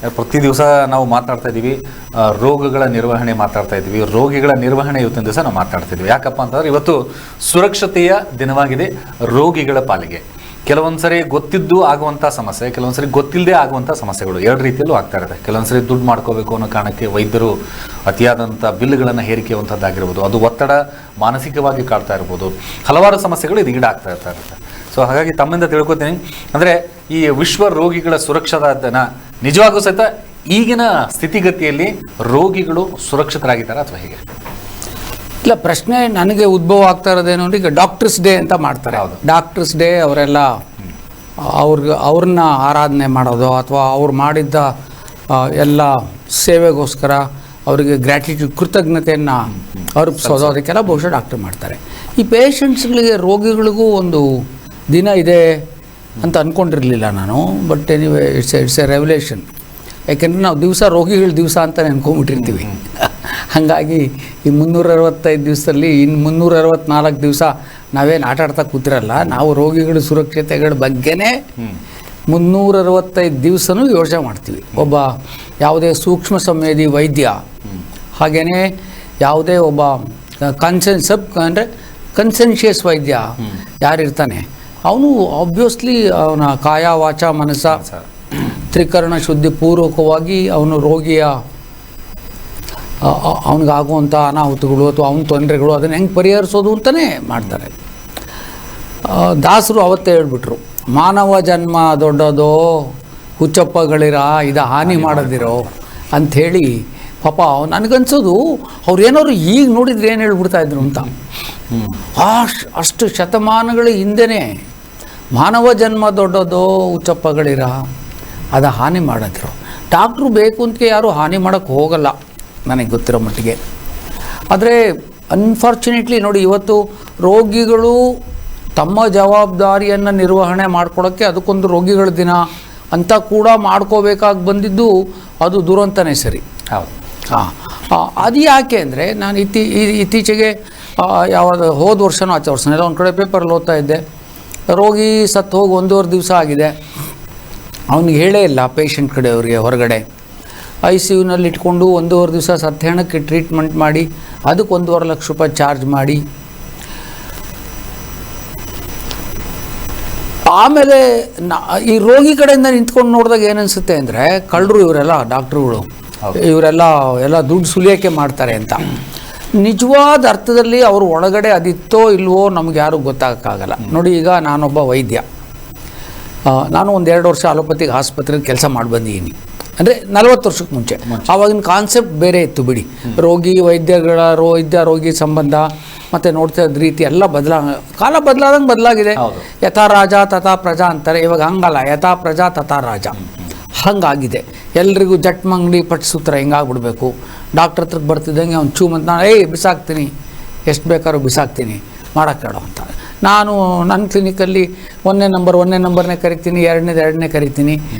ಪ್ರತಿ ದಿವಸ ನಾವು ಮಾತಾಡ್ತಾ ಇದ್ದೀವಿ, ರೋಗಗಳ ನಿರ್ವಹಣೆ ಮಾತಾಡ್ತಾ ಇದ್ದೀವಿ. ರೋಗಿಗಳ ನಿರ್ವಹಣೆ ಇವತ್ತಿನ ದಿವಸ ನಾವು ಮಾತಾಡ್ತಾ ಇದ್ದೀವಿ. ಯಾಕಪ್ಪ ಅಂತಂದ್ರೆ ಇವತ್ತು ಸುರಕ್ಷತೆಯ ದಿನವಾಗಿದೆ ರೋಗಿಗಳ ಪಾಲಿಗೆ. ಕೆಲವೊಂದ್ಸರಿ ಗೊತ್ತಿದ್ದು ಆಗುವಂಥ ಸಮಸ್ಯೆ, ಕೆಲವೊಂದ್ಸರಿ ಗೊತ್ತಿಲ್ಲದೆ ಆಗುವಂಥ ಸಮಸ್ಯೆಗಳು ಎರಡು ರೀತಿಯಲ್ಲೂ ಆಗ್ತಾ ಇರುತ್ತೆ. ಕೆಲವೊಂದ್ಸರಿ ದುಡ್ಡು ಮಾಡ್ಕೋಬೇಕು ಅನ್ನೋ ಕಾರಣಕ್ಕೆ ವೈದ್ಯರು ಅತಿಯಾದಂಥ ಬಿಲ್ಗಳನ್ನು ಹೇರಿಕೆಯುವಂಥದ್ದಾಗಿರ್ಬೋದು, ಅದು ಒತ್ತಡ ಮಾನಸಿಕವಾಗಿ ಕಾಡ್ತಾ ಇರ್ಬೋದು, ಹಲವಾರು ಸಮಸ್ಯೆಗಳು ಇದು ಈಡಾಗ್ತಾ ಇರುತ್ತೆ. ಸೊ ಹಾಗಾಗಿ ತಮ್ಮಿಂದ ತಿಳ್ಕೊತೀನಿ, ಅಂದರೆ ಈ ವಿಶ್ವ ರೋಗಿಗಳ ಸುರಕ್ಷತಾ ದಿನ ನಿಜವಾಗೂ ಸಹಿತ ಈಗಿನ ಸ್ಥಿತಿಗತಿಯಲ್ಲಿ ರೋಗಿಗಳು ಸುರಕ್ಷಿತರಾಗಿದ್ದಾರೆ ಅಥವಾ ಹೇಗೆ? ಇಲ್ಲ, ಪ್ರಶ್ನೆ ನನಗೆ ಉದ್ಭವ ಆಗ್ತಾ ಇರೋದೇನು ಅಂದರೆ, ಈಗ ಡಾಕ್ಟರ್ಸ್ ಡೇ ಅಂತ ಮಾಡ್ತಾರೆ. ಡಾಕ್ಟರ್ಸ್ ಡೇ ಅವರೆಲ್ಲ ಅವ್ರನ್ನ ಆರಾಧನೆ ಮಾಡೋದು ಅಥವಾ ಅವ್ರು ಮಾಡಿದ್ದ ಎಲ್ಲ ಸೇವೆಗೋಸ್ಕರ ಅವರಿಗೆ ಗ್ರ್ಯಾಟಿಟ್ಯೂಡ್, ಕೃತಜ್ಞತೆಯನ್ನು ಅರ್ಪಿಸೋದು, ಅದಕ್ಕೆಲ್ಲ ಬಹುಶಃ ಡಾಕ್ಟರ್ ಮಾಡ್ತಾರೆ. ಈ ಪೇಷಂಟ್ಸ್ಗಳಿಗೆ, ರೋಗಿಗಳಿಗೂ ಒಂದು ದಿನ ಇದೆ ಅಂತ ಅಂದ್ಕೊಂಡಿರಲಿಲ್ಲ ನಾನು. But anyway it's A revolution. ಯಾಕೆಂದರೆ ನಾವು ದಿವಸ ರೋಗಿಗಳ ದಿವಸ ಅಂತ ನೆನ್ಕೊಂಡ್ಬಿಟ್ಟಿರ್ತೀವಿ. ಹಾಗಾಗಿ ಈ 365 ದಿವಸದಲ್ಲಿ ಇನ್ನು 364 ದಿವಸ ನಾವೇನು ಆಟ ಆಡ್ತಾ ಕೂತಿರಲ್ಲ. ನಾವು ರೋಗಿಗಳ ಸುರಕ್ಷತೆಗಳ ಬಗ್ಗೆನೇ 365 ದಿವಸನೂ ಯೋಚನೆ ಮಾಡ್ತೀವಿ. ಒಬ್ಬ ಯಾವುದೇ ಸೂಕ್ಷ್ಮ ಸಂವೇದಿ ವೈದ್ಯ, ಹಾಗೆಯೇ ಯಾವುದೇ ಒಬ್ಬ ಕನ್ಸೆನ್ಷಿಯಸ್ ವೈದ್ಯ ಯಾರಿರ್ತಾನೆ, ಅವನು ಆಬ್ವಿಯಸ್ಲಿ ಅವನ ಕಾಯ ವಾಚ ಮನಸ್ಸ ತ್ರಿಕರಣ ಶುದ್ಧಿ ಪೂರ್ವಕವಾಗಿ ಅವನು ರೋಗಿಯ ಅವನಿಗಾಗುವಂಥ ಅನಾಹುತಗಳು ಅಥವಾ ಅವನ ತೊಂದರೆಗಳು ಅದನ್ನು ಹೆಂಗೆ ಪರಿಹರಿಸೋದು ಅಂತಲೇ ಮಾಡ್ತಾರೆ. ದಾಸರು ಅವತ್ತೇ ಹೇಳ್ಬಿಟ್ರು, ಮಾನವ ಜನ್ಮ ದೊಡ್ಡದೋ ಹುಚ್ಚಪ್ಪಗಳಿರ ಇದು ಹಾನಿ ಮಾಡದಿರೋ ಅಂಥೇಳಿ. ಪಾಪ ನನಗನ್ಸೋದು ಅವ್ರು ಏನಾದ್ರು ಈಗ ನೋಡಿದ್ರೆ ಏನು ಹೇಳ್ಬಿಡ್ತಾಯಿದ್ರು ಅಂತ. ಅಷ್ಟು ಶತಮಾನಗಳ ಹಿಂದೆಯೇ ಮಾನವ ಜನ್ಮ ದೊಡ್ಡದೋ ಹುಚ್ಚಪ್ಪಗಳಿರ ಅದು ಹಾನಿ ಮಾಡಿದ್ರು. ಡಾಕ್ಟ್ರು ಬೇಕು ಅಂತ ಯಾರೂ ಹಾನಿ ಮಾಡೋಕ್ಕೆ ಹೋಗಲ್ಲ ನನಗೆ ಗೊತ್ತಿರೋ ಮಟ್ಟಿಗೆ. ಆದರೆ ಅನ್ಫಾರ್ಚುನೇಟ್ಲಿ ನೋಡಿ, ಇವತ್ತು ರೋಗಿಗಳು ತಮ್ಮ ಜವಾಬ್ದಾರಿಯನ್ನು ನಿರ್ವಹಣೆ ಮಾಡ್ಕೊಳ್ಳೋಕ್ಕೆ ಅದಕ್ಕೊಂದು ರೋಗಿಗಳ ದಿನ ಅಂತ ಕೂಡ ಮಾಡ್ಕೋಬೇಕಾಗಿ ಬಂದಿದ್ದು ಅದು ದುರಂತನೇ ಸರಿ. ಹೌದು. ಅದು ಯಾಕೆ ಅಂದರೆ, ನಾನು ಇತ್ತೀಚೆಗೆ ಯಾವುದು ಹೋದ ವರ್ಷನೋ ಆಚೆ ವರ್ಷನೋ ಎಲ್ಲ ಒಂದು ಕಡೆ ಪೇಪರಲ್ಲಿ ಓದ್ತಾ ಇದ್ದೆ, ರೋಗಿ ಸತ್ತು ಹೋಗಿ 1.5 ದಿವಸ ಆಗಿದೆ. ಅವನಿಗೆ ಹೇಳೇ ಇಲ್ಲ ಪೇಷಂಟ್ ಕಡೆಯವ್ರಿಗೆ ಹೊರಗಡೆ ICUನಲ್ಲಿ ಇಟ್ಕೊಂಡು 1.5 ದಿವಸ ಸತ್ಯಣಕ್ಕೆ ಟ್ರೀಟ್ಮೆಂಟ್ ಮಾಡಿ ಅದಕ್ಕೆ 1.5 ಲಕ್ಷ ರೂಪಾಯಿ ಚಾರ್ಜ್ ಮಾಡಿ, ಆಮೇಲೆ ಈ ರೋಗಿ ಕಡೆಯಿಂದ ನಿಂತ್ಕೊಂಡು ನೋಡಿದಾಗ ಏನನ್ಸುತ್ತೆ ಅಂದರೆ, ಕಳ್ಳರು ಇವರೆಲ್ಲ ಡಾಕ್ಟ್ರುಗಳು, ಇವರೆಲ್ಲ ದುಡ್ಡು ಸುಲಿಯೋಕ್ಕೆ ಮಾಡ್ತಾರೆ ಅಂತ. ನಿಜವಾದ ಅರ್ಥದಲ್ಲಿ ಅವರು ಒಳಗಡೆ ಅದಿತ್ತೋ ಇಲ್ವೋ ನಮ್ಗೆ ಯಾರೂ ಗೊತ್ತಾಗೋಕ್ಕಾಗಲ್ಲ. ನೋಡಿ, ಈಗ ನಾನೊಬ್ಬ ವೈದ್ಯ, ನಾನು 1-2 ವರ್ಷ ಅಲೋಪತಿಗೆ ಆಸ್ಪತ್ರೆಗೆ ಕೆಲಸ ಮಾಡಿ ಬಂದಿದ್ದೀನಿ. ಅಂದರೆ 40 ವರ್ಷಕ್ಕೆ ಮುಂಚೆ. ಆವಾಗಿನ ಕಾನ್ಸೆಪ್ಟ್ ಬೇರೆ ಇತ್ತು ಬಿಡಿ. ವೈದ್ಯ ರೋಗಿ ಸಂಬಂಧ ಮತ್ತು ನೋಡ್ತಾ ಇದ್ದ ರೀತಿ ಎಲ್ಲ ಕಾಲ ಬದಲಾದಂಗೆ ಬದಲಾಗಿದೆ. ಯಥಾ ರಾಜ ತಥಾ ಪ್ರಜಾ ಅಂತಾರೆ. ಇವಾಗ ಹಂಗಲ್ಲ, ಯಥಾ ಪ್ರಜಾ ತಥಾ ರಾಜ ಹಂಗಾಗಿದೆ. ಎಲ್ರಿಗೂ ಜಟ್ಮಂಗಡಿ ಪಟ್ಸೂತ್ರ ಹಿಂಗಾಗ್ಬಿಡ್ಬೇಕು. ಡಾಕ್ಟ್ರ್ ಹತ್ರಕ್ಕೆ ಬರ್ತಿದ್ದಂಗೆ ಅವ್ನು ಚೂಮಂತ ನಾನು ಬಿಸಾಕ್ತೀನಿ, ಎಷ್ಟು ಬೇಕಾದ್ರೂ ಬಿಸಾಕ್ತೀನಿ, ಮಾಡೋಕ್ಕೆ ಕೇಳೋ ಅಂತಾರೆ. ನಾನು ನನ್ನ ಕ್ಲಿನಿಕಲ್ಲಿ 1ನೇ ನಂಬರ್ನೇ ಕರಿತೀನಿ, 2ನೇ ಕರಿತೀನಿ.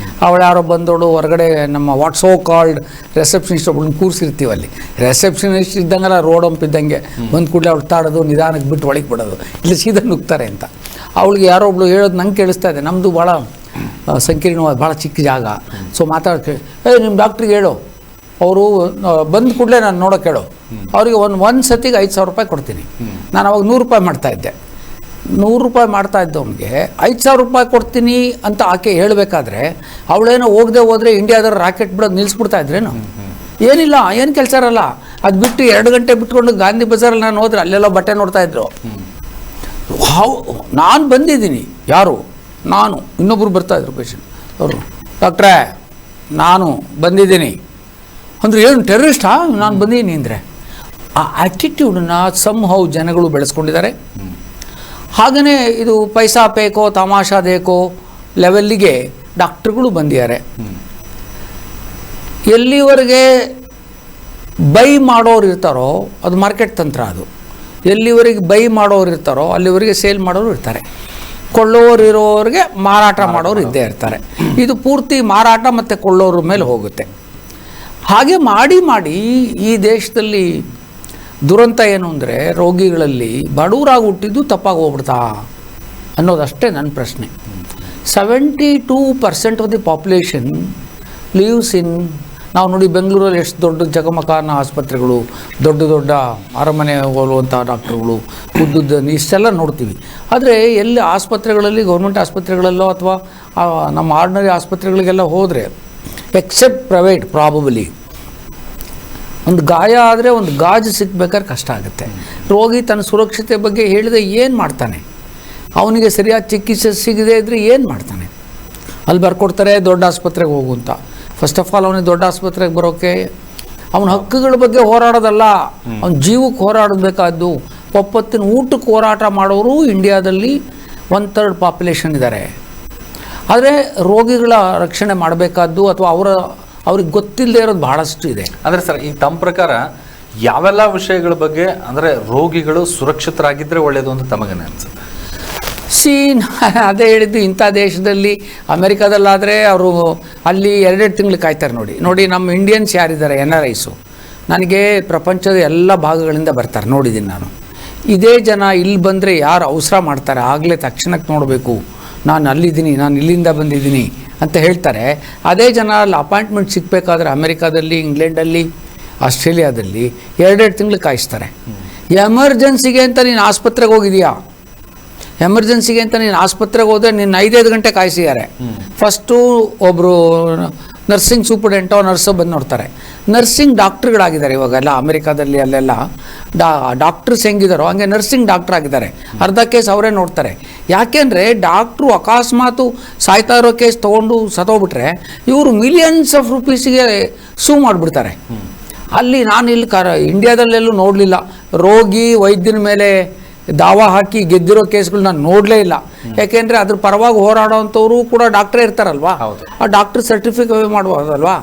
ಅವಳು ಯಾರೋ ಬಂದೋಳು ಹೊರಗಡೆ, ನಮ್ಮ ವಾಟ್ಸೋ ಕಾಲ್ಡ್ ರೆಸೆಪ್ಷನಿಸ್ಟ್ ಒಬ್ಬಳನ್ನ ಕೂರಿಸಿರ್ತೀವಿ ಅಲ್ಲಿ. ರೆಸೆಪ್ಷನಿಸ್ಟ್ ಇದ್ದಂಗೆಲ್ಲ ರೋಡ್ ಹಂಪಿದ್ದಂಗೆ ಬಂದು ಕೂಡಲೇ ಅವಳು ತಾಡೋದು, ನಿಧಾನಕ್ಕೆ ಬಿಟ್ಟು ಒಳಗೆ ಬಿಡೋದು, ಇಲ್ಲಿ ಸೀದಾ ನುಗ್ತಾರೆ ಅಂತ. ಅವಳಿಗೆ ಯಾರೋ ಒಬ್ಳು ಹೇಳೋದು ನಂಗೆ ಕೇಳಿಸ್ತಾ ಇದೆ. ನಮ್ಮದು ಭಾಳ ಸಂಕೀರ್ಣವಾದ ಭಾಳ ಚಿಕ್ಕ ಜಾಗ. ಸೊ ಮಾತಾಡೋಕ್ಕೆ ನಿಮ್ಮ ಡಾಕ್ಟ್ರಿಗೆ ಹೇಳು, ಅವರು ಬಂದ ಕೂಡಲೇ ನಾನು ನೋಡೋಕೆ ಹೇಳು. ಅವರಿಗೆ ಒಂದು ಸತಿಗೆ 5,000 ರೂಪಾಯಿ ಕೊಡ್ತೀನಿ. ನಾನು ಅವಾಗ 100 ರೂಪಾಯಿ ಮಾಡ್ತಾಯಿದ್ದೆ. 100 ರೂಪಾಯಿ ಮಾಡ್ತಾ ಇದ್ದವನಿಗೆ 5,000 ರೂಪಾಯಿ ಕೊಡ್ತೀನಿ ಅಂತ ಆಕೆ ಹೇಳಬೇಕಾದ್ರೆ, ಅವಳೇನೋ ಹೋದರೆ ಇಂಡಿಯಾದವ್ರು ರಾಕೆಟ್ ಬಿಡೋದು ನಿಲ್ಲಿಸ್ಬಿಡ್ತಾ ಇದ್ರೇನು? ಏನಿಲ್ಲ, ಏನು ಕೆಲಸ ಇರಲ್ಲ. ಅದು ಬಿಟ್ಟು 2 ಗಂಟೆ ಬಿಟ್ಕೊಂಡು ಗಾಂಧಿ ಬಜಾರಲ್ಲಿ ನಾನು ಹೋದ್ರೆ ಅಲ್ಲೆಲ್ಲ ಬಟ್ಟೆ ನೋಡ್ತಾಯಿದ್ರು. ನಾನು ಬಂದಿದ್ದೀನಿ, ಯಾರು? ನಾನು, ಇನ್ನೊಬ್ಬರು ಬರ್ತಾಯಿದ್ರು ಪೇಷಂಟ್. ಅವರು, ಡಾಕ್ಟ್ರೇ ನಾನು ಬಂದಿದ್ದೀನಿ ಅಂದರೆ ಏನು ಟೆರರಿಸ್ಟಾ ನಾನು ಬಂದಿದ್ದೀನಿ ಅಂದರೆ? ಆ ಆ್ಯಟಿಟ್ಯೂಡನ್ನ ಸಮ್ಹೌ ಜನಗಳು ಬೆಳೆಸ್ಕೊಂಡಿದ್ದಾರೆ. ಹಾಗೆಯೇ ಇದು ಪೈಸಾ ಬೇಕೋ ತಮಾಷಾ ದೇಕೋ ಲೆವೆಲ್ಲಿಗೆ ಡಾಕ್ಟ್ರುಗಳು ಬಂದಿದ್ದಾರೆ. ಎಲ್ಲಿವರೆಗೆ ಬೈ ಮಾಡೋರು ಇರ್ತಾರೋ ಅದು ಮಾರ್ಕೆಟ್ ತಂತ್ರ. ಅದು ಎಲ್ಲಿವರೆಗೆ ಬೈ ಮಾಡೋರು ಇರ್ತಾರೋ ಅಲ್ಲಿವರೆಗೆ ಸೇಲ್ ಮಾಡೋರು ಇರ್ತಾರೆ. ಕೊಳ್ಳೋರು ಇರೋರಿಗೆ ಮಾರಾಟ ಮಾಡೋರು ಇದ್ದೇ ಇರ್ತಾರೆ. ಇದು ಪೂರ್ತಿ ಮಾರಾಟ ಮತ್ತು ಕೊಳ್ಳೋರ ಮೇಲೆ ಹೋಗುತ್ತೆ. ಹಾಗೆ ಮಾಡಿ ಈ ದೇಶದಲ್ಲಿ ದುರಂತ ಏನು ಅಂದರೆ, ರೋಗಿಗಳಲ್ಲಿ ಬಡವರಾಗಿ ಹುಟ್ಟಿದ್ದು ತಪ್ಪಾಗಿ ಹೋಗ್ಬಿಡ್ತಾ ಅನ್ನೋದಷ್ಟೇ ನನ್ನ ಪ್ರಶ್ನೆ. 72% of the population lives in, ನಾವು ನೋಡಿ ಬೆಂಗಳೂರಲ್ಲಿ ಎಷ್ಟು ದೊಡ್ಡ ಜಗಮಕಾನ ಆಸ್ಪತ್ರೆಗಳು, ದೊಡ್ಡ ದೊಡ್ಡ ಅರಮನೆ ಹೋಲುವಂಥ ಡಾಕ್ಟ್ರುಗಳು, ಉದ್ದುದ್ದ ಇಷ್ಟೆಲ್ಲ ನೋಡ್ತೀವಿ. ಆದರೆ ಎಲ್ಲಿ ಆಸ್ಪತ್ರೆಗಳಲ್ಲಿ, ಗೌರ್ಮೆಂಟ್ ಆಸ್ಪತ್ರೆಗಳಲ್ಲೋ ಅಥವಾ ನಮ್ಮ ಆರ್ಡಿನರಿ ಆಸ್ಪತ್ರೆಗಳಿಗೆಲ್ಲ ಹೋದರೆ, ಎಕ್ಸೆಪ್ಟ್ ಪ್ರೈವೇಟ್ ಪ್ರಾಬಬಲಿ, ಒಂದು ಗಾಯ ಆದರೆ ಒಂದು ಗಾಜು ಸಿಗ್ಬೇಕಾದ್ರೆ ಕಷ್ಟ ಆಗುತ್ತೆ. ರೋಗಿ ತನ್ನ ಸುರಕ್ಷತೆ ಬಗ್ಗೆ ಹೇಳಿದೆ ಏನು ಮಾಡ್ತಾನೆ? ಅವನಿಗೆ ಸರಿಯಾದ ಚಿಕಿತ್ಸೆ ಸಿಗದೆ ಇದ್ದರೆ ಏನು ಮಾಡ್ತಾನೆ? ಅಲ್ಲಿ ಬರ್ಕೊಡ್ತಾರೆ ದೊಡ್ಡ ಆಸ್ಪತ್ರೆಗೆ ಹೋಗು ಅಂತ. ಫಸ್ಟ್ ಆಫ್ ಆಲ್ ಅವನಿಗೆ ದೊಡ್ಡ ಆಸ್ಪತ್ರೆಗೆ ಬರೋಕ್ಕೆ ಅವನ ಹಕ್ಕುಗಳ ಬಗ್ಗೆ ಹೋರಾಡೋದಲ್ಲ, ಅವನ ಜೀವಕ್ಕೆ ಹೋರಾಡಬೇಕಾದ್ದು. ಒಪ್ಪತ್ತಿನ ಊಟಕ್ಕೆ ಹೋರಾಟ ಮಾಡೋರು ಇಂಡಿಯಾದಲ್ಲಿ 1/3 ಪಾಪ್ಯುಲೇಷನ್ ಇದ್ದಾರೆ. ಆದರೆ ರೋಗಿಗಳ ರಕ್ಷಣೆ ಮಾಡಬೇಕಾದ್ದು ಅಥವಾ ಅವ್ರಿಗೆ ಗೊತ್ತಿಲ್ಲದೆ ಇರೋದು ಬಹಳಷ್ಟು ಇದೆ. ಅಂದರೆ ಸರ್, ಈ ತಮ್ಮ ಪ್ರಕಾರ ಯಾವೆಲ್ಲ ವಿಷಯಗಳ ಬಗ್ಗೆ ಅಂದರೆ ರೋಗಿಗಳು ಸುರಕ್ಷಿತರಾಗಿದ್ದರೆ ಒಳ್ಳೆಯದು ಅಂತ ತಮಗೇನೆ ಅನಿಸುತ್ತೆ? ಅದೇ ಹೇಳಿದ್ದು, ಇಂಥ ದೇಶದಲ್ಲಿ ಅಮೆರಿಕಾದಲ್ಲಾದರೆ ಅವರು ಅಲ್ಲಿ 2 ತಿಂಗಳು ಕಾಯ್ತಾರೆ. ನೋಡಿ ನಮ್ಮ ಇಂಡಿಯನ್ಸ್ ಯಾರಿದ್ದಾರೆ, NRIs, ನನಗೆ ಪ್ರಪಂಚದ ಎಲ್ಲ ಭಾಗಗಳಿಂದ ಬರ್ತಾರೆ, ನೋಡಿದ್ದೀನಿ ನಾನು. ಇದೇ ಜನ ಇಲ್ಲಿ ಬಂದರೆ ಯಾರು ಅವಸರ ಮಾಡ್ತಾರೆ, ಆಗಲೇ ತಕ್ಷಣಕ್ಕೆ ನೋಡಬೇಕು, ನಾನು ಅಲ್ಲಿದ್ದೀನಿ, ನಾನು ಇಲ್ಲಿಂದ ಬಂದಿದ್ದೀನಿ ಅಂತ ಹೇಳ್ತಾರೆ. ಅದೇ ಜನ ಅಲ್ಲಿ ಅಪಾಯಿಂಟ್ಮೆಂಟ್ ಸಿಗಬೇಕಾದ್ರೆ ಅಮೆರಿಕಾದಲ್ಲಿ, ಇಂಗ್ಲೆಂಡಲ್ಲಿ, ಆಸ್ಟ್ರೇಲಿಯಾದಲ್ಲಿ 2 ತಿಂಗಳು ಕಾಯಿಸ್ತಾರೆ. ಎಮರ್ಜೆನ್ಸಿಗೆ ಅಂತ ನೀನು ಆಸ್ಪತ್ರೆಗೆ ಹೋಗಿದೆಯಾ, ಎಮರ್ಜೆನ್ಸಿಗೆ ಅಂತ ನೀನು ಆಸ್ಪತ್ರೆಗೆ ಹೋದರೆ ನಿನ್ನ 5-5 ಗಂಟೆ ಕಾಯಿಸಿದ್ದಾರೆ. ಫಸ್ಟು ಒಬ್ಬರು ನರ್ಸಿಂಗ್ ಸೂಪರ್ಡೆಂಟೋ ನರ್ಸೋ ಬಂದು ನೋಡ್ತಾರೆ. ನರ್ಸಿಂಗ್ ಡಾಕ್ಟ್ರುಗಳಾಗಿದ್ದಾರೆ ಇವಾಗೆಲ್ಲ ಅಮೆರಿಕಾದಲ್ಲಿ, ಅಲ್ಲೆಲ್ಲ ಡಾಕ್ಟ್ರಸ್ ಹೆಂಗಿದಾರೋ ಹಂಗೆ ನರ್ಸಿಂಗ್ ಡಾಕ್ಟ್ರ್ ಆಗಿದ್ದಾರೆ. ಅರ್ಧ ಕೇಸ್ ಅವರೇ ನೋಡ್ತಾರೆ. ಯಾಕೆಂದರೆ ಡಾಕ್ಟ್ರು ಅಕಸ್ಮಾತು ಸಾಯ್ತಾ ಇರೋ ಕೇಸ್ ತೊಗೊಂಡು ಸತ್ತೋಗ್ಬಿಟ್ರೆ ಇವರು ಮಿಲಿಯನ್ಸ್ ಆಫ್ ರುಪೀಸಿಗೆ ಸೂ ಮಾಡಿಬಿಡ್ತಾರೆ. ಅಲ್ಲಿ ನಾನು ಇಲ್ಲಿ ಇಂಡಿಯಾದಲ್ಲೆಲ್ಲೂ ನೋಡಲಿಲ್ಲ ರೋಗಿ ವೈದ್ಯನ ಮೇಲೆ ದಾವಾ ಹಾಕಿ ಗೆದ್ದಿರೋ ಕೇಸ್ಗಳು ನಾನು ನೋಡಲೇ ಇಲ್ಲ. ಯಾಕೆಂದರೆ ಅದ್ರ ಪರವಾಗಿ ಹೋರಾಡೋವಂಥವ್ರು ಕೂಡ ಡಾಕ್ಟ್ರೇ ಇರ್ತಾರಲ್ವಾ, ಆ ಡಾಕ್ಟ್ರ್ ಸರ್ಟಿಫಿಕೇಟ್ ಮಾಡ್ಬೋದಲ್ವಾ.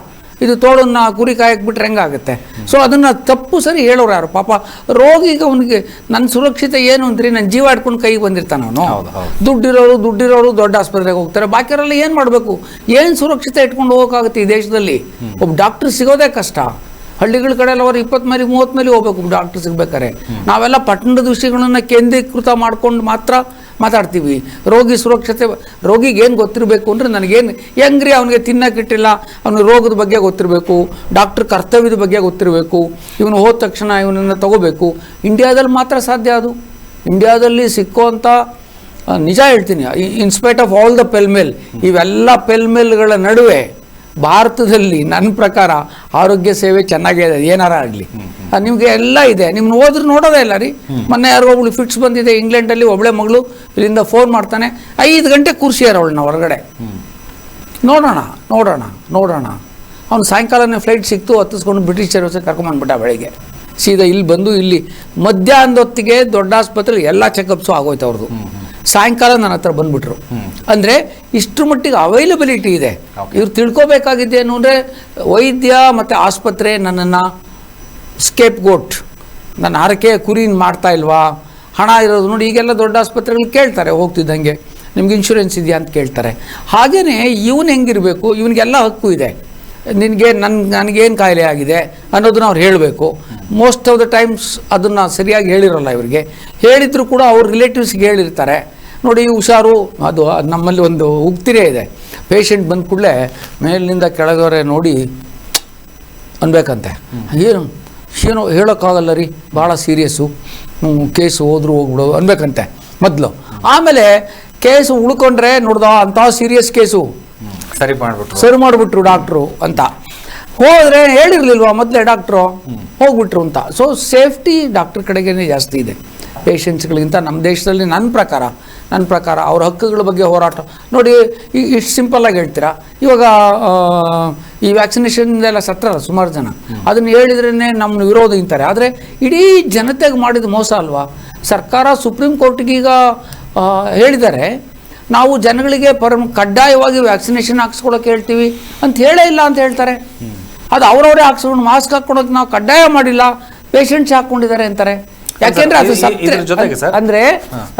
ಇದು ತೋಳನ್ನ ಕುರಿ ಕಾಯಕ್ಕೆ ಬಿಟ್ರೆ ಹೆಂಗಾಗುತ್ತೆ? ಸೊ ಅದನ್ನು ತಪ್ಪು ಸರಿ ಹೇಳೋರು ಯಾರು? ಪಾಪ ರೋಗಿಗೆ ಅವನಿಗೆ ನನ್ನ ಸುರಕ್ಷತೆ ಏನು ಅಂದ್ರಿ, ನನ್ನ ಜೀವ ಇಟ್ಕೊಂಡು ಕೈಗೆ ಬಂದಿರ್ತಾನೆ ಅವನು. ದುಡ್ಡಿರೋರು ದೊಡ್ಡ ಆಸ್ಪತ್ರೆಗೆ ಹೋಗ್ತಾರೆ, ಬಾಕಿಯವರೆಲ್ಲ ಏನು ಮಾಡಬೇಕು? ಏನು ಸುರಕ್ಷತೆ ಇಟ್ಕೊಂಡು ಹೋಗೋಕ್ಕಾಗುತ್ತೆ ಈ ದೇಶದಲ್ಲಿ? ಒಬ್ಬ ಡಾಕ್ಟ್ರ್ ಸಿಗೋದೇ ಕಷ್ಟ. ಹಳ್ಳಿಗಳ ಕಡೆ ಎಲ್ಲ ಅವರು 20 ಮೈಲಿ 30 ಮೈಲಿ ಹೋಗ್ಬೇಕು ಡಾಕ್ಟ್ರ್ ಸಿಗ್ಬೇಕಾರೆ. ನಾವೆಲ್ಲ ಪಟ್ಟಣದ ವಿಷಯಗಳನ್ನ ಕೇಂದ್ರೀಕೃತ ಮಾಡ್ಕೊಂಡು ಮಾತ್ರ ಮಾತಾಡ್ತೀವಿ. ರೋಗಿ ಸುರಕ್ಷತೆ, ರೋಗಿಗೆ ಏನು ಗೊತ್ತಿರಬೇಕು ಅಂದರೆ, ನನಗೇನು ಹೆಂಗ್ರಿ ಅವನಿಗೆ ತಿನ್ನಕ್ಕಿಟ್ಟಿಲ್ಲ, ಅವನಿಗೆ ರೋಗದ ಬಗ್ಗೆ ಗೊತ್ತಿರಬೇಕು, ಡಾಕ್ಟ್ರ್ ಕರ್ತವ್ಯದ ಬಗ್ಗೆ ಗೊತ್ತಿರಬೇಕು, ಇವನು ಹೋದ ತಕ್ಷಣ ಇವನನ್ನು ತಗೋಬೇಕು. ಇಂಡಿಯಾದಲ್ಲಿ ಮಾತ್ರ ಸಾಧ್ಯ ಅದು. ಇಂಡಿಯಾದಲ್ಲಿ ಸಿಕ್ಕುವಂಥ ನಿಜ ಹೇಳ್ತೀನಿ, ಇನ್ಸ್ಪೈಟ್ ಆಫ್ ಆಲ್ ದ ಪೆಲ್ಮೇಲ್, ಇವೆಲ್ಲ ಪೆಲ್ಮೇಲ್ಗಳ ನಡುವೆ ಭಾರತದಲ್ಲಿ ನನ್ನ ಪ್ರಕಾರ ಆರೋಗ್ಯ ಸೇವೆ ಚೆನ್ನಾಗೇ ಇದೆ. ಏನಾರ ಆಗಲಿ ನಿಮಗೆ ಎಲ್ಲ ಇದೆ, ನಿಮ್ನ ಹೋದ್ರೆ ನೋಡೋದೇ ಇಲ್ಲ ರೀ. ಮೊನ್ನೆ ಯಾರೋ ಒಬ್ಳು ಫಿಟ್ಸ್ ಬಂದಿದೆ ಇಂಗ್ಲೆಂಡಲ್ಲಿ, ಒಬ್ಬಳೆ ಮಗಳು ಇಲ್ಲಿಂದ ಫೋನ್ ಮಾಡ್ತಾನೆ, 5 ಗಂಟೆ ಕೂರಿಸ್ಯಾರ ಅವಳನ್ನ ಹೊರಗಡೆ. ನೋಡೋಣ ಅವ್ನು ಸಾಯಂಕಾಲನೇ ಫ್ಲೈಟ್ ಸಿಕ್ತು, ಹತ್ತಿಸ್ಕೊಂಡು ಬ್ರಿಟಿಷ್ ಏರ್ವೇಸ್ ಕರ್ಕೊಂಬಂದ್ಬಿಟ್ಟ. ಬೆಳಗ್ಗೆ ಸೀದಾ ಇಲ್ಲಿ ಬಂದು, ಇಲ್ಲಿ ಮಧ್ಯಾಹ್ನದ ಹೊತ್ತಿಗೆ ದೊಡ್ಡ ಆಸ್ಪತ್ರೆಯಲ್ಲಿ ಎಲ್ಲ ಚೆಕಪ್ಸು ಆಗೋಯ್ತು ಅವ್ರದ್ದು. ಸಾಯಂಕಾಲ ನನ್ನ ಹತ್ರ ಬಂದ್ಬಿಟ್ರು. ಅಂದರೆ ಇಷ್ಟರ ಮಟ್ಟಿಗೆ ಅವೈಲಬಿಲಿಟಿ ಇದೆ. ಇವ್ರು ತಿಳ್ಕೊಬೇಕಾಗಿದ್ದೇನು ಅಂದರೆ, ವೈದ್ಯ ಮತ್ತು ಆಸ್ಪತ್ರೆ ನನ್ನನ್ನು ಸ್ಕೇಪ್ ಗೋಟ್, ನನ್ನ ಹರಕೆಯ ಕುರಿನ ಮಾಡ್ತಾ ಇಲ್ವಾ, ಹಣ ಇರೋದು ನೋಡಿ. ಈಗೆಲ್ಲ ದೊಡ್ಡ ಆಸ್ಪತ್ರೆಗಳು ಕೇಳ್ತಾರೆ ಹೋಗ್ತಿದ್ದಂಗೆ, ನಿಮ್ಗೆ ಇನ್ಶೂರೆನ್ಸ್ ಇದೆಯಾ ಅಂತ ಕೇಳ್ತಾರೆ. ಹಾಗೆಯೇ ಇವನು ಹೆಂಗಿರಬೇಕು, ಇವನಿಗೆಲ್ಲ ಹಕ್ಕು ಇದೆ. ನನಗೇನು ಕಾಯಿಲೆ ಆಗಿದೆ ಅನ್ನೋದನ್ನ ಅವ್ರು ಹೇಳಬೇಕು. ಮೋಸ್ಟ್ ಆಫ್ ದ ಟೈಮ್ಸ್ ಅದನ್ನು ಸರಿಯಾಗಿ ಹೇಳಿರೋಲ್ಲ ಇವರಿಗೆ. ಹೇಳಿದ್ರು ಕೂಡ ಅವ್ರ ರಿಲೇಟಿವ್ಸ್ಗೆ ಹೇಳಿರ್ತಾರೆ. ನೋಡಿ ಹುಷಾರು, ಅದು ನಮ್ಮಲ್ಲಿ ಒಂದು ಉಕ್ತಿರೇ ಇದೆ, ಪೇಷಂಟ್ ಬಂದ ಕೂಡಲೇ ಮೇಲಿನಿಂದ ಕೆಳಗವರೆ ನೋಡಿ ಅನ್ಬೇಕಂತೆ. ಏನೋ ಹೇಳೋಕ್ಕಾಗಲ್ಲ ರೀ, ಭಾಳ ಸೀರಿಯಸ್ಸು ಕೇಸು, ಹೋದ್ರೂ ಹೋಗ್ಬಿಡೋದು ಅನ್ಬೇಕಂತೆ ಮೊದಲು. ಆಮೇಲೆ ಕೇಸು ಉಳ್ಕೊಂಡ್ರೆ ನೋಡ್ದ ಅಂಥ ಸೀರಿಯಸ್ ಕೇಸು ಸರಿ ಮಾಡಿಬಿಟ್ರು ಡಾಕ್ಟ್ರು ಅಂತ ಹೋದರೆ ಹೇಳಿರ್ಲಿಲ್ವಾ ಮೊದಲೇ ಡಾಕ್ಟ್ರು, ಹೋಗ್ಬಿಟ್ರು ಅಂತ. ಸೊ ಸೇಫ್ಟಿ ಡಾಕ್ಟ್ರ್ ಕಡೆಗೇ ಜಾಸ್ತಿ ಇದೆ ಪೇಷಂಟ್ಸ್ಗಳಿಗಿಂತ ನಮ್ಮ ದೇಶದಲ್ಲಿ. ನನ್ನ ಪ್ರಕಾರ ಅವ್ರ ಹಕ್ಕುಗಳ ಬಗ್ಗೆ ಹೋರಾಟ ನೋಡಿ. ಇಷ್ಟು ಸಿಂಪಲ್ಲಾಗಿ ಹೇಳ್ತೀರಾ, ಇವಾಗ ಈ ವ್ಯಾಕ್ಸಿನೇಷನ್ದೆಲ್ಲ ಸತ್ರಲ್ಲ ಸುಮಾರು ಜನ, ಅದನ್ನು ಹೇಳಿದ್ರೇ ನಮ್ಮನ್ನು ವಿರೋಧ ಇಂತಾರೆ. ಆದರೆ ಇಡೀ ಜನತೆಗೆ ಮಾಡಿದ ಮೋಸ ಅಲ್ವಾ? ಸರ್ಕಾರ ಸುಪ್ರೀಂ ಕೋರ್ಟ್ಗೀಗ ಹೇಳಿದ್ದಾರೆ, ನಾವು ಜನಗಳಿಗೆ ಕಡ್ಡಾಯವಾಗಿ ವ್ಯಾಕ್ಸಿನೇಷನ್ ಹಾಕ್ಸ್ಕೊಳಕ್ಕೆ ಹೇಳ್ತೀವಿ ಅಂತ ಹೇಳೇ ಇಲ್ಲ ಅಂತ ಹೇಳ್ತಾರೆ. ಅದು ಅವರವರೇ ಹಾಕ್ಸ್ಕೊಂಡು ಮಾಸ್ಕ್ ಹಾಕ್ಕೊಳೋದು ನಾವು ಕಡ್ಡಾಯ ಮಾಡಿಲ್ಲ, ಪೇಷಂಟ್ಸ್ ಹಾಕ್ಕೊಂಡಿದ್ದಾರೆ ಅಂತಾರೆ. ಯಾಕೆಂದ್ರೆ ಅದು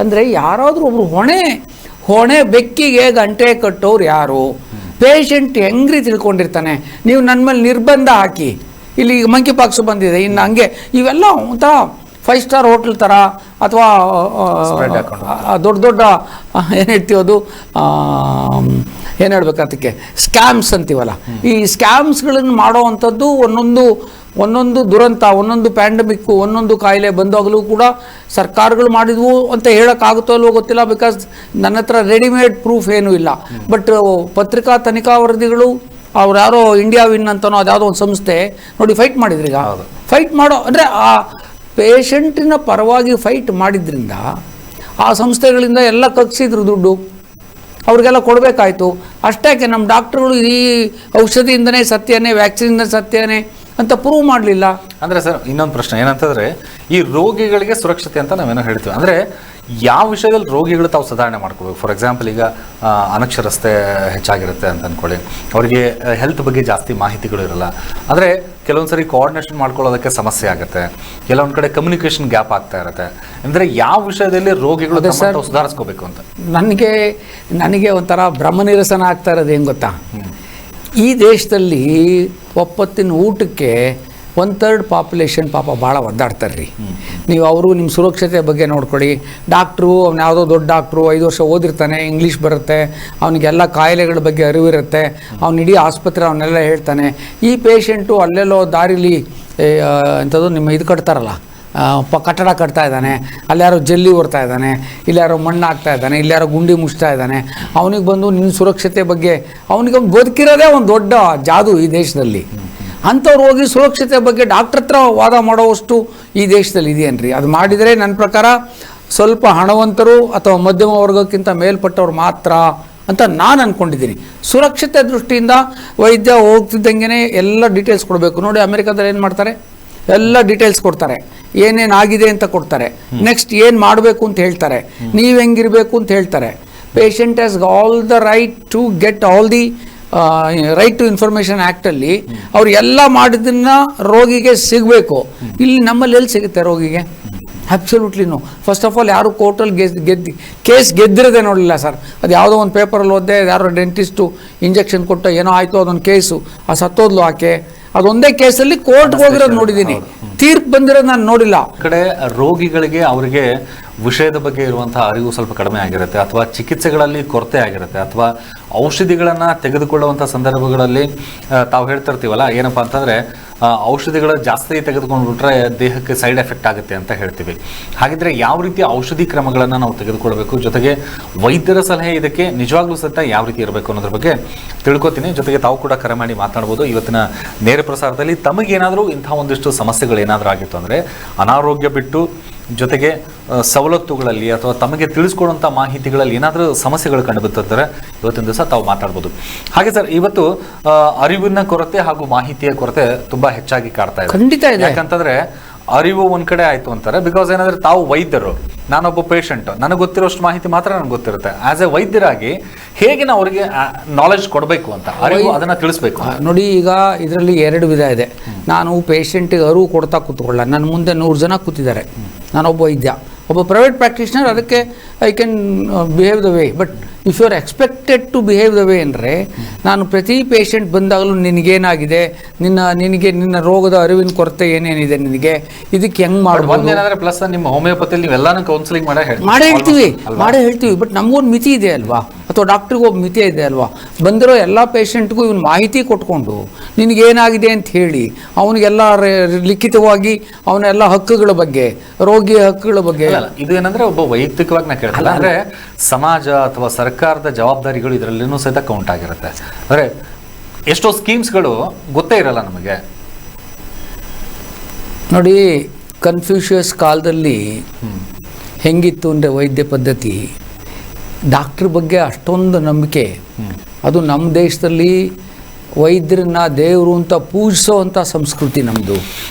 ಅಂದ್ರೆ ಯಾರಾದ್ರೂ ಒಬ್ರು ಹೊಣೆ ಬೆಕ್ಕಿಗೆ ಗಂಟೆ ಕಟ್ಟೋರು ಯಾರು? ಪೇಷಂಟ್ ಹೆಂಗ್ರಿ ತಿಳ್ಕೊಂಡಿರ್ತಾನೆ, ನೀವು ನನ್ನ ಮೇಲೆ ನಿರ್ಬಂಧ ಹಾಕಿ, ಇಲ್ಲಿ ಮಂಕಿ ಪಾಕ್ಸು ಬಂದಿದೆ, ಇನ್ನು ಹಂಗೆ ಇವೆಲ್ಲ ಒಂಥರ 5 ಸ್ಟಾರ್ ಹೋಟ್ಲ್ ಥರ ಅಥವಾ ದೊಡ್ಡ ದೊಡ್ಡ ಏನು ಹೇಳ್ತೀವಿ ಅದು ಏನು ಹೇಳ್ಬೇಕು ಅದಕ್ಕೆ ಸ್ಕ್ಯಾಮ್ಸ್ ಅಂತೀವಲ್ಲ, ಈ ಸ್ಕ್ಯಾಮ್ಸ್ಗಳನ್ನು ಮಾಡೋ ಅಂಥದ್ದು ಒಂದೊಂದು ದುರಂತ, ಒಂದೊಂದು ಪ್ಯಾಂಡಮಿಕ್ಕು, ಒಂದೊಂದು ಕಾಯಿಲೆ ಬಂದಾಗಲೂ ಕೂಡ ಸರ್ಕಾರಗಳು ಮಾಡಿದ್ವು ಅಂತ ಹೇಳೋಕ್ಕಾಗುತ್ತೋ ಅಲ್ವೋ ಗೊತ್ತಿಲ್ಲ, ಬಿಕಾಸ್ ನನ್ನ ಹತ್ರ ರೆಡಿಮೇಡ್ ಪ್ರೂಫ್ ಏನೂ ಇಲ್ಲ. ಬಟ್ ಪತ್ರಿಕಾ ತನಿಖಾ ವರದಿಗಳು, ಅವ್ರು ಯಾರೋ ಇಂಡಿಯಾ ವಿನ್ ಅಂತನೋ ಅದ್ಯಾವುದೋ ಒಂದು ಸಂಸ್ಥೆ ನೋಡಿ ಫೈಟ್ ಮಾಡಿದ್ರಿ. ಈಗ ಫೈಟ್ ಮಾಡೋ ಅಂದರೆ ಆ ಪೇಷಂಟಿನ ಪರವಾಗಿ ಫೈಟ್ ಮಾಡಿದ್ರಿಂದ ಆ ಸಂಸ್ಥೆಗಳಿಂದ ಎಲ್ಲ ಕಗ್ಸಿದ್ರು ದುಡ್ಡು, ಅವ್ರಿಗೆಲ್ಲ ಕೊಡಬೇಕಾಯ್ತು. ಅಷ್ಟೇ ನಮ್ಮ ಡಾಕ್ಟ್ರುಗಳು ಈ ಔಷಧಿಯಿಂದನೇ ಸತ್ಯನೇ, ವ್ಯಾಕ್ಸಿನಿಂದ ಸತ್ಯನೇ ಅಂತ ಪ್ರೂವ್ ಮಾಡಲಿಲ್ಲ. ಅಂದರೆ ಸರ್ ಇನ್ನೊಂದು ಪ್ರಶ್ನೆ ಏನಂತಂದರೆ, ಈ ರೋಗಿಗಳಿಗೆ ಸುರಕ್ಷತೆ ಅಂತ ನಾವೇನೋ ಹೇಳ್ತೀವಿ, ಅಂದರೆ ಯಾವ ವಿಷಯದಲ್ಲಿ ರೋಗಿಗಳು ತಾವು ಸುಧಾರಣೆ ಮಾಡ್ಕೋಬೇಕು? ಫಾರ್ ಎಕ್ಸಾಂಪಲ್, ಈಗ ಅನಕ್ಷರತೆ ಹೆಚ್ಚಾಗಿರುತ್ತೆ ಅಂತ ಅಂದ್ಕೊಳ್ಳಿ, ಅವರಿಗೆ ಹೆಲ್ತ್ ಬಗ್ಗೆ ಜಾಸ್ತಿ ಮಾಹಿತಿಗಳು ಇರಲ್ಲ, ಅಂದರೆ ಕೆಲವೊಂದು ಸರಿ ಕೋಆರ್ಡಿನೇಷನ್ ಮಾಡ್ಕೊಳ್ಳೋದಕ್ಕೆ ಸಮಸ್ಯೆ ಆಗುತ್ತೆ, ಕೆಲವೊಂದು ಕಡೆ ಕಮ್ಯುನಿಕೇಷನ್ ಗ್ಯಾಪ್ ಆಗ್ತಾ ಇರುತ್ತೆ. ಅಂದರೆ ಯಾವ ವಿಷಯದಲ್ಲಿ ರೋಗಿಗಳು ಸುಧಾರಿಸ್ಕೋಬೇಕು ಅಂತ ನನಗೆ ಒಂಥರ ಬ್ರಹ್ಮನಿರಸನ ಆಗ್ತಾ ಇರೋದು ಏನು ಗೊತ್ತಾ, ಈ ದೇಶದಲ್ಲಿ ಒಪ್ಪತ್ತಿನ ಊಟಕ್ಕೆ 1/3 ಪಾಪ್ಯುಲೇಷನ್ ಪಾಪ ಭಾಳ ಒದ್ದಾಡ್ತಾರೆ ರೀ. ನೀವು ಅವರು ನಿಮ್ಮ ಸುರಕ್ಷತೆ ಬಗ್ಗೆ ನೋಡ್ಕೊಳ್ಳಿ. ಡಾಕ್ಟ್ರು ಅವ್ನು ಯಾವುದೋ ದೊಡ್ಡ ಡಾಕ್ಟ್ರು 5 ವರ್ಷ ಓದಿರ್ತಾನೆ, ಇಂಗ್ಲೀಷ್ ಬರುತ್ತೆ, ಅವನಿಗೆಲ್ಲ ಕಾಯಿಲೆಗಳ ಬಗ್ಗೆ ಅರಿವಿರುತ್ತೆ, ಅವ್ನು ಇಡೀ ಆಸ್ಪತ್ರೆ ಅವನ್ನೆಲ್ಲ ಹೇಳ್ತಾನೆ. ಈ ಪೇಷಂಟು ಅಲ್ಲೆಲ್ಲೋ ದಾರಿಲಿ ಎಂಥದ್ದು ನಿಮ್ಮ ಇದು ಕಟ್ತಾರಲ್ಲ, ಕಟ್ಟಡ ಕಟ್ತಾ ಇದ್ದಾನೆ, ಅಲ್ಲಾರೋ ಜಲ್ಲಿ ಹೊರ್ತಾ ಇದ್ದಾನೆ, ಇಲ್ಲಾರೋ ಮಣ್ಣು ಹಾಕ್ತಾ ಇದ್ದಾನೆ, ಇಲ್ಲಾರೋ ಗುಂಡಿ ಮುಚ್ತಾ ಇದ್ದಾನೆ, ಅವನಿಗೆ ಬಂದು ನಿನ್ನ ಸುರಕ್ಷತೆ ಬಗ್ಗೆ ಅವನಿಗೆ ಬದುಕಿರೋದೇ ಒಂದು ದೊಡ್ಡ ಜಾದು ಈ ದೇಶದಲ್ಲಿ. ಅಂಥವ್ರು ಹೋಗಿ ಸುರಕ್ಷತೆ ಬಗ್ಗೆ ಡಾಕ್ಟ್ರ್ ಹತ್ರ ವಾದ ಮಾಡೋವಷ್ಟು ಈ ದೇಶದಲ್ಲಿ ಇದೆಯೇನ್ರಿ? ಅದು ಮಾಡಿದರೆ ನನ್ನ ಪ್ರಕಾರ ಸ್ವಲ್ಪ ಹಣವಂತರು ಅಥವಾ ಮಧ್ಯಮ ವರ್ಗಕ್ಕಿಂತ ಮೇಲ್ಪಟ್ಟವ್ರು ಮಾತ್ರ ಅಂತ ನಾನು ಅಂದ್ಕೊಂಡಿದ್ದೀನಿ. ಸುರಕ್ಷತೆ ದೃಷ್ಟಿಯಿಂದ ವೈದ್ಯ ಹೋಗ್ತಿದ್ದಂಗೆ ಎಲ್ಲ ಡೀಟೇಲ್ಸ್ ಕೊಡಬೇಕು. ನೋಡಿ ಅಮೆರಿಕಾದಲ್ಲಿ ಏನು ಮಾಡ್ತಾರೆ, ಎಲ್ಲ ಡೀಟೇಲ್ಸ್ ಕೊಡ್ತಾರೆ, ಏನೇನಾಗಿದೆ ಅಂತ ಕೊಡ್ತಾರೆ, ನೆಕ್ಸ್ಟ್ ಏನು ಮಾಡಬೇಕು ಅಂತ ಹೇಳ್ತಾರೆ, ನೀವು ಹೆಂಗಿರಬೇಕು ಅಂತ ಹೇಳ್ತಾರೆ. Patient has all the right to get all the right to information actually ಅವ್ರು ಎಲ್ಲ ಮಾಡಿದ್ದನ್ನ ರೋಗಿಗೆ ಸಿಗಬೇಕು. ಇಲ್ಲಿ ನಮ್ಮಲ್ಲಿ ಎಲ್ಲಿ ಸಿಗುತ್ತೆ ರೋಗಿಗೆ? Absolutely no. First of all ಯಾರು ಕೋರ್ಟಲ್ಲಿ ಕೇಸ್ ಗೆದ್ದಿರೋದೇ ನೋಡಲಿಲ್ಲ ಸರ್. ಅದು ಯಾವುದೋ ಒಂದು ಪೇಪರಲ್ಲಿ ಓದಿದೆ, ಯಾರೋ ಡೆಂಟಿಸ್ಟು ಇಂಜೆಕ್ಷನ್ ಕೊಟ್ಟು ಏನೋ ಆಯಿತು, ಅದೊಂದು ಕೇಸು, ಆ ಸತ್ತೋದ್ಲು ಆಕೆ, ಅದೊಂದೇ ಕೇಸಲ್ಲಿ ಕೋರ್ಟ್ಗೆ ಹೋಗಿರೋದು ನೋಡಿದ್ದೀನಿ, ತೀರ್ಪು ಬಂದಿರೋದು ನಾನು ನೋಡಿಲ್ಲ. ಕಡೆ ರೋಗಿಗಳಿಗೆ ಅವರಿಗೆ ವಿಷಯದ ಬಗ್ಗೆ ಇರುವಂತಹ ಅರಿವು ಸ್ವಲ್ಪ ಕಡಿಮೆ ಆಗಿರುತ್ತೆ, ಅಥವಾ ಚಿಕಿತ್ಸೆಗಳಲ್ಲಿ ಕೊರತೆ ಆಗಿರುತ್ತೆ, ಅಥವಾ ಔಷಧಿಗಳನ್ನು ತೆಗೆದುಕೊಳ್ಳುವಂಥ ಸಂದರ್ಭಗಳಲ್ಲಿ ತಾವು ಹೇಳ್ತಿರ್ತೀವಲ್ಲ, ಏನಪ್ಪ ಅಂತಂದರೆ ಔಷಧಿಗಳ ಜಾಸ್ತಿ ತೆಗೆದುಕೊಂಡ್ಬಿಟ್ರೆ ದೇಹಕ್ಕೆ ಸೈಡ್ ಎಫೆಕ್ಟ್ ಆಗುತ್ತೆ ಅಂತ ಹೇಳ್ತೀವಿ. ಹಾಗಿದ್ರೆ ಯಾವ ರೀತಿಯ ಔಷಧಿ ಕ್ರಮಗಳನ್ನು ನಾವು ತೆಗೆದುಕೊಳ್ಬೇಕು, ಜೊತೆಗೆ ವೈದ್ಯರ ಸಲಹೆ ಇದಕ್ಕೆ ನಿಜವಾಗ್ಲೂ ಸಹಿತ ಯಾವ ರೀತಿ ಇರಬೇಕು ಅನ್ನೋದ್ರ ಬಗ್ಗೆ ತಿಳ್ಕೊತೀನಿ. ಜೊತೆಗೆ ತಾವು ಕೂಡ ಕರೆ ಮಾಡಿ ಮಾತನಾಡ್ಬೋದು. ಇವತ್ತಿನ ನೇರ ಪ್ರಸಾರದಲ್ಲಿ ತಮಗೇನಾದರೂ ಇಂಥ ಒಂದಿಷ್ಟು ಸಮಸ್ಯೆಗಳು ಏನಾದರೂ ಆಗಿತ್ತು ಅಂದರೆ, ಅನಾರೋಗ್ಯ ಬಿಟ್ಟು ಜೊತೆಗೆ ಸವಲತ್ತುಗಳಲ್ಲಿ ಅಥವಾ ತಮಗೆ ತಿಳಿಸ್ಕೊಡುವಂಥ ಮಾಹಿತಿಗಳಲ್ಲಿ ಏನಾದರೂ ಸಮಸ್ಯೆಗಳು ಕಂಡುಬರ್ತಿದ್ದಾರೆ, ಇವತ್ತಿನ ದಿವಸ ತಾವು ಮಾತಾಡ್ಬೋದು. ಹಾಗೆ ಸರ್, ಇವತ್ತು ಅರಿವಿನ ಕೊರತೆ ಹಾಗೂ ಮಾಹಿತಿಯ ಕೊರತೆ ತುಂಬಾ ಹೆಚ್ಚಾಗಿ ಕಾಡ್ತಾ ಇದೆ. ಖಂಡಿತ ಇದೆ. ಯಾಕಂತಂದ್ರೆ ಅರಿವು ಒಂದ್ ಕಡೆ ಆಯ್ತು ಅಂತಾರೆ, ಬಿಕಾಸ್ ಏನಂದ್ರೆ ತಾವು ವೈದ್ಯರು, ನಾನೊಬ್ಬ ಪೇಷಂಟ್, ನನಗೆ ಗೊತ್ತಿರೋಷ್ಟು ಮಾಹಿತಿ ಮಾತ್ರ ನನಗೆ ಗೊತ್ತಿರುತ್ತೆ. ಆಸ್ ಎ ವೈದ್ಯರಾಗಿ ಹೇಗೆ ನಾವು ಅವರಿಗೆ ನಾಲೆಜ್ ಕೊಡಬೇಕು ಅಂತ, ಅರಿವು ಅದನ್ನ ತಿಳಿಸ್ಬೇಕು. ನೋಡಿ, ಈಗ ಇದರಲ್ಲಿ 2 ವಿಧ ಇದೆ. ನಾನು ಪೇಷಂಟಿಗೆ ಅರಿವು ಕೊಡ್ತಾ ಕೂತ್ಕೊಳ್ಳ, ನನ್ನ ಮುಂದೆ 100 ಜನ ಕೂತಿದ್ದಾರೆ, ನಾನೊಬ್ಬ ವೈದ್ಯ, ಒಬ್ಬ ಪ್ರೈವೇಟ್ ಪ್ರಾಕ್ಟೀಷನರ್, ಅದಕ್ಕೆ I can behave the way. But if you are expected to behave the way ಅಂದರೆ, ನಾನು ಪ್ರತಿ ಪೇಷಂಟ್ ಬಂದಾಗಲೂ ನಿನಗೇನಾಗಿದೆ, ನಿನ್ನ ರೋಗದ ಅರಿವಿನ ಕೊರತೆ ಏನೇನಿದೆ, ನಿನಗೆ ಇದಕ್ಕೆ ಹೆಂಗೆ ಮಾಡ್ಬೋದು. ಏನಂದ್ರೆ ಪ್ಲಸ್ ನಿಮ್ಮ ಹೋಮಿಯೋಪತಿಯಲ್ಲಿ ನೀವೆಲ್ಲಾನು ಕೌನ್ಸಿಲಿಂಗ್ ಮಾಡೇ ಹೇಳ್ತೀವಿ. ಬಟ್ ನಮಗೊಂದು ಮಿತಿ ಇದೆ ಅಲ್ವಾ, ಅಥವಾ ಡಾಕ್ಟ್ರಿಗೂ ಒಬ್ಬ ಮಿತಿ ಇದೆ ಅಲ್ವಾ. ಬಂದಿರೋ ಎಲ್ಲ ಪೇಷಂಟ್ಗೂ ಇವನು ಮಾಹಿತಿ ಕೊಟ್ಕೊಂಡು ನಿನಗೇನಾಗಿದೆ ಅಂತ ಹೇಳಿ ಅವನಿಗೆಲ್ಲ ಲಿಖಿತವಾಗಿ ಅವನೆಲ್ಲ ಹಕ್ಕುಗಳ ಬಗ್ಗೆ, ರೋಗಿಯ ಹಕ್ಕುಗಳ ಬಗ್ಗೆ. ಇದು ಏನಂದ್ರೆ ಒಬ್ಬ ವೈಯಕ್ತಿಕವಾಗಿ ನಾ ಕೇಳ್ತಲ್ಲ, ಅಂದ್ರೆ ಸಮಾಜ ಅಥವಾ ಸರ್ಕಾರದ ಜವಾಬ್ದಾರಿಗಳು ಇದರಲ್ಲಿನೂ ಸಹಿತ ಕೌಂಟ್ ಆಗಿರುತ್ತೆ. ಅಂದ್ರೆ ಎಷ್ಟೋ ಸ್ಕೀಮ್ಸ್ಗಳು ಗೊತ್ತೇ ಇರಲ್ಲ ನಮಗೆ. ನೋಡಿ, ಕನ್ಫ್ಯೂಷಿಯಸ್ ಕಾಲದಲ್ಲಿ ಹೆಂಗಿತ್ತು ಅಂದರೆ ವೈದ್ಯ ಪದ್ಧತಿ, ಡಾಕ್ಟ್ರ್ ಬಗ್ಗೆ ಅಷ್ಟೊಂದು ನಂಬಿಕೆ. ಅದು ನಮ್ಮ ದೇಶದಲ್ಲಿ ವೈದ್ಯರನ್ನ ದೇವರು ಅಂತ ಪೂಜಿಸೋ ಅಂಥ ಸಂಸ್ಕೃತಿ ನಮ್ಮದು.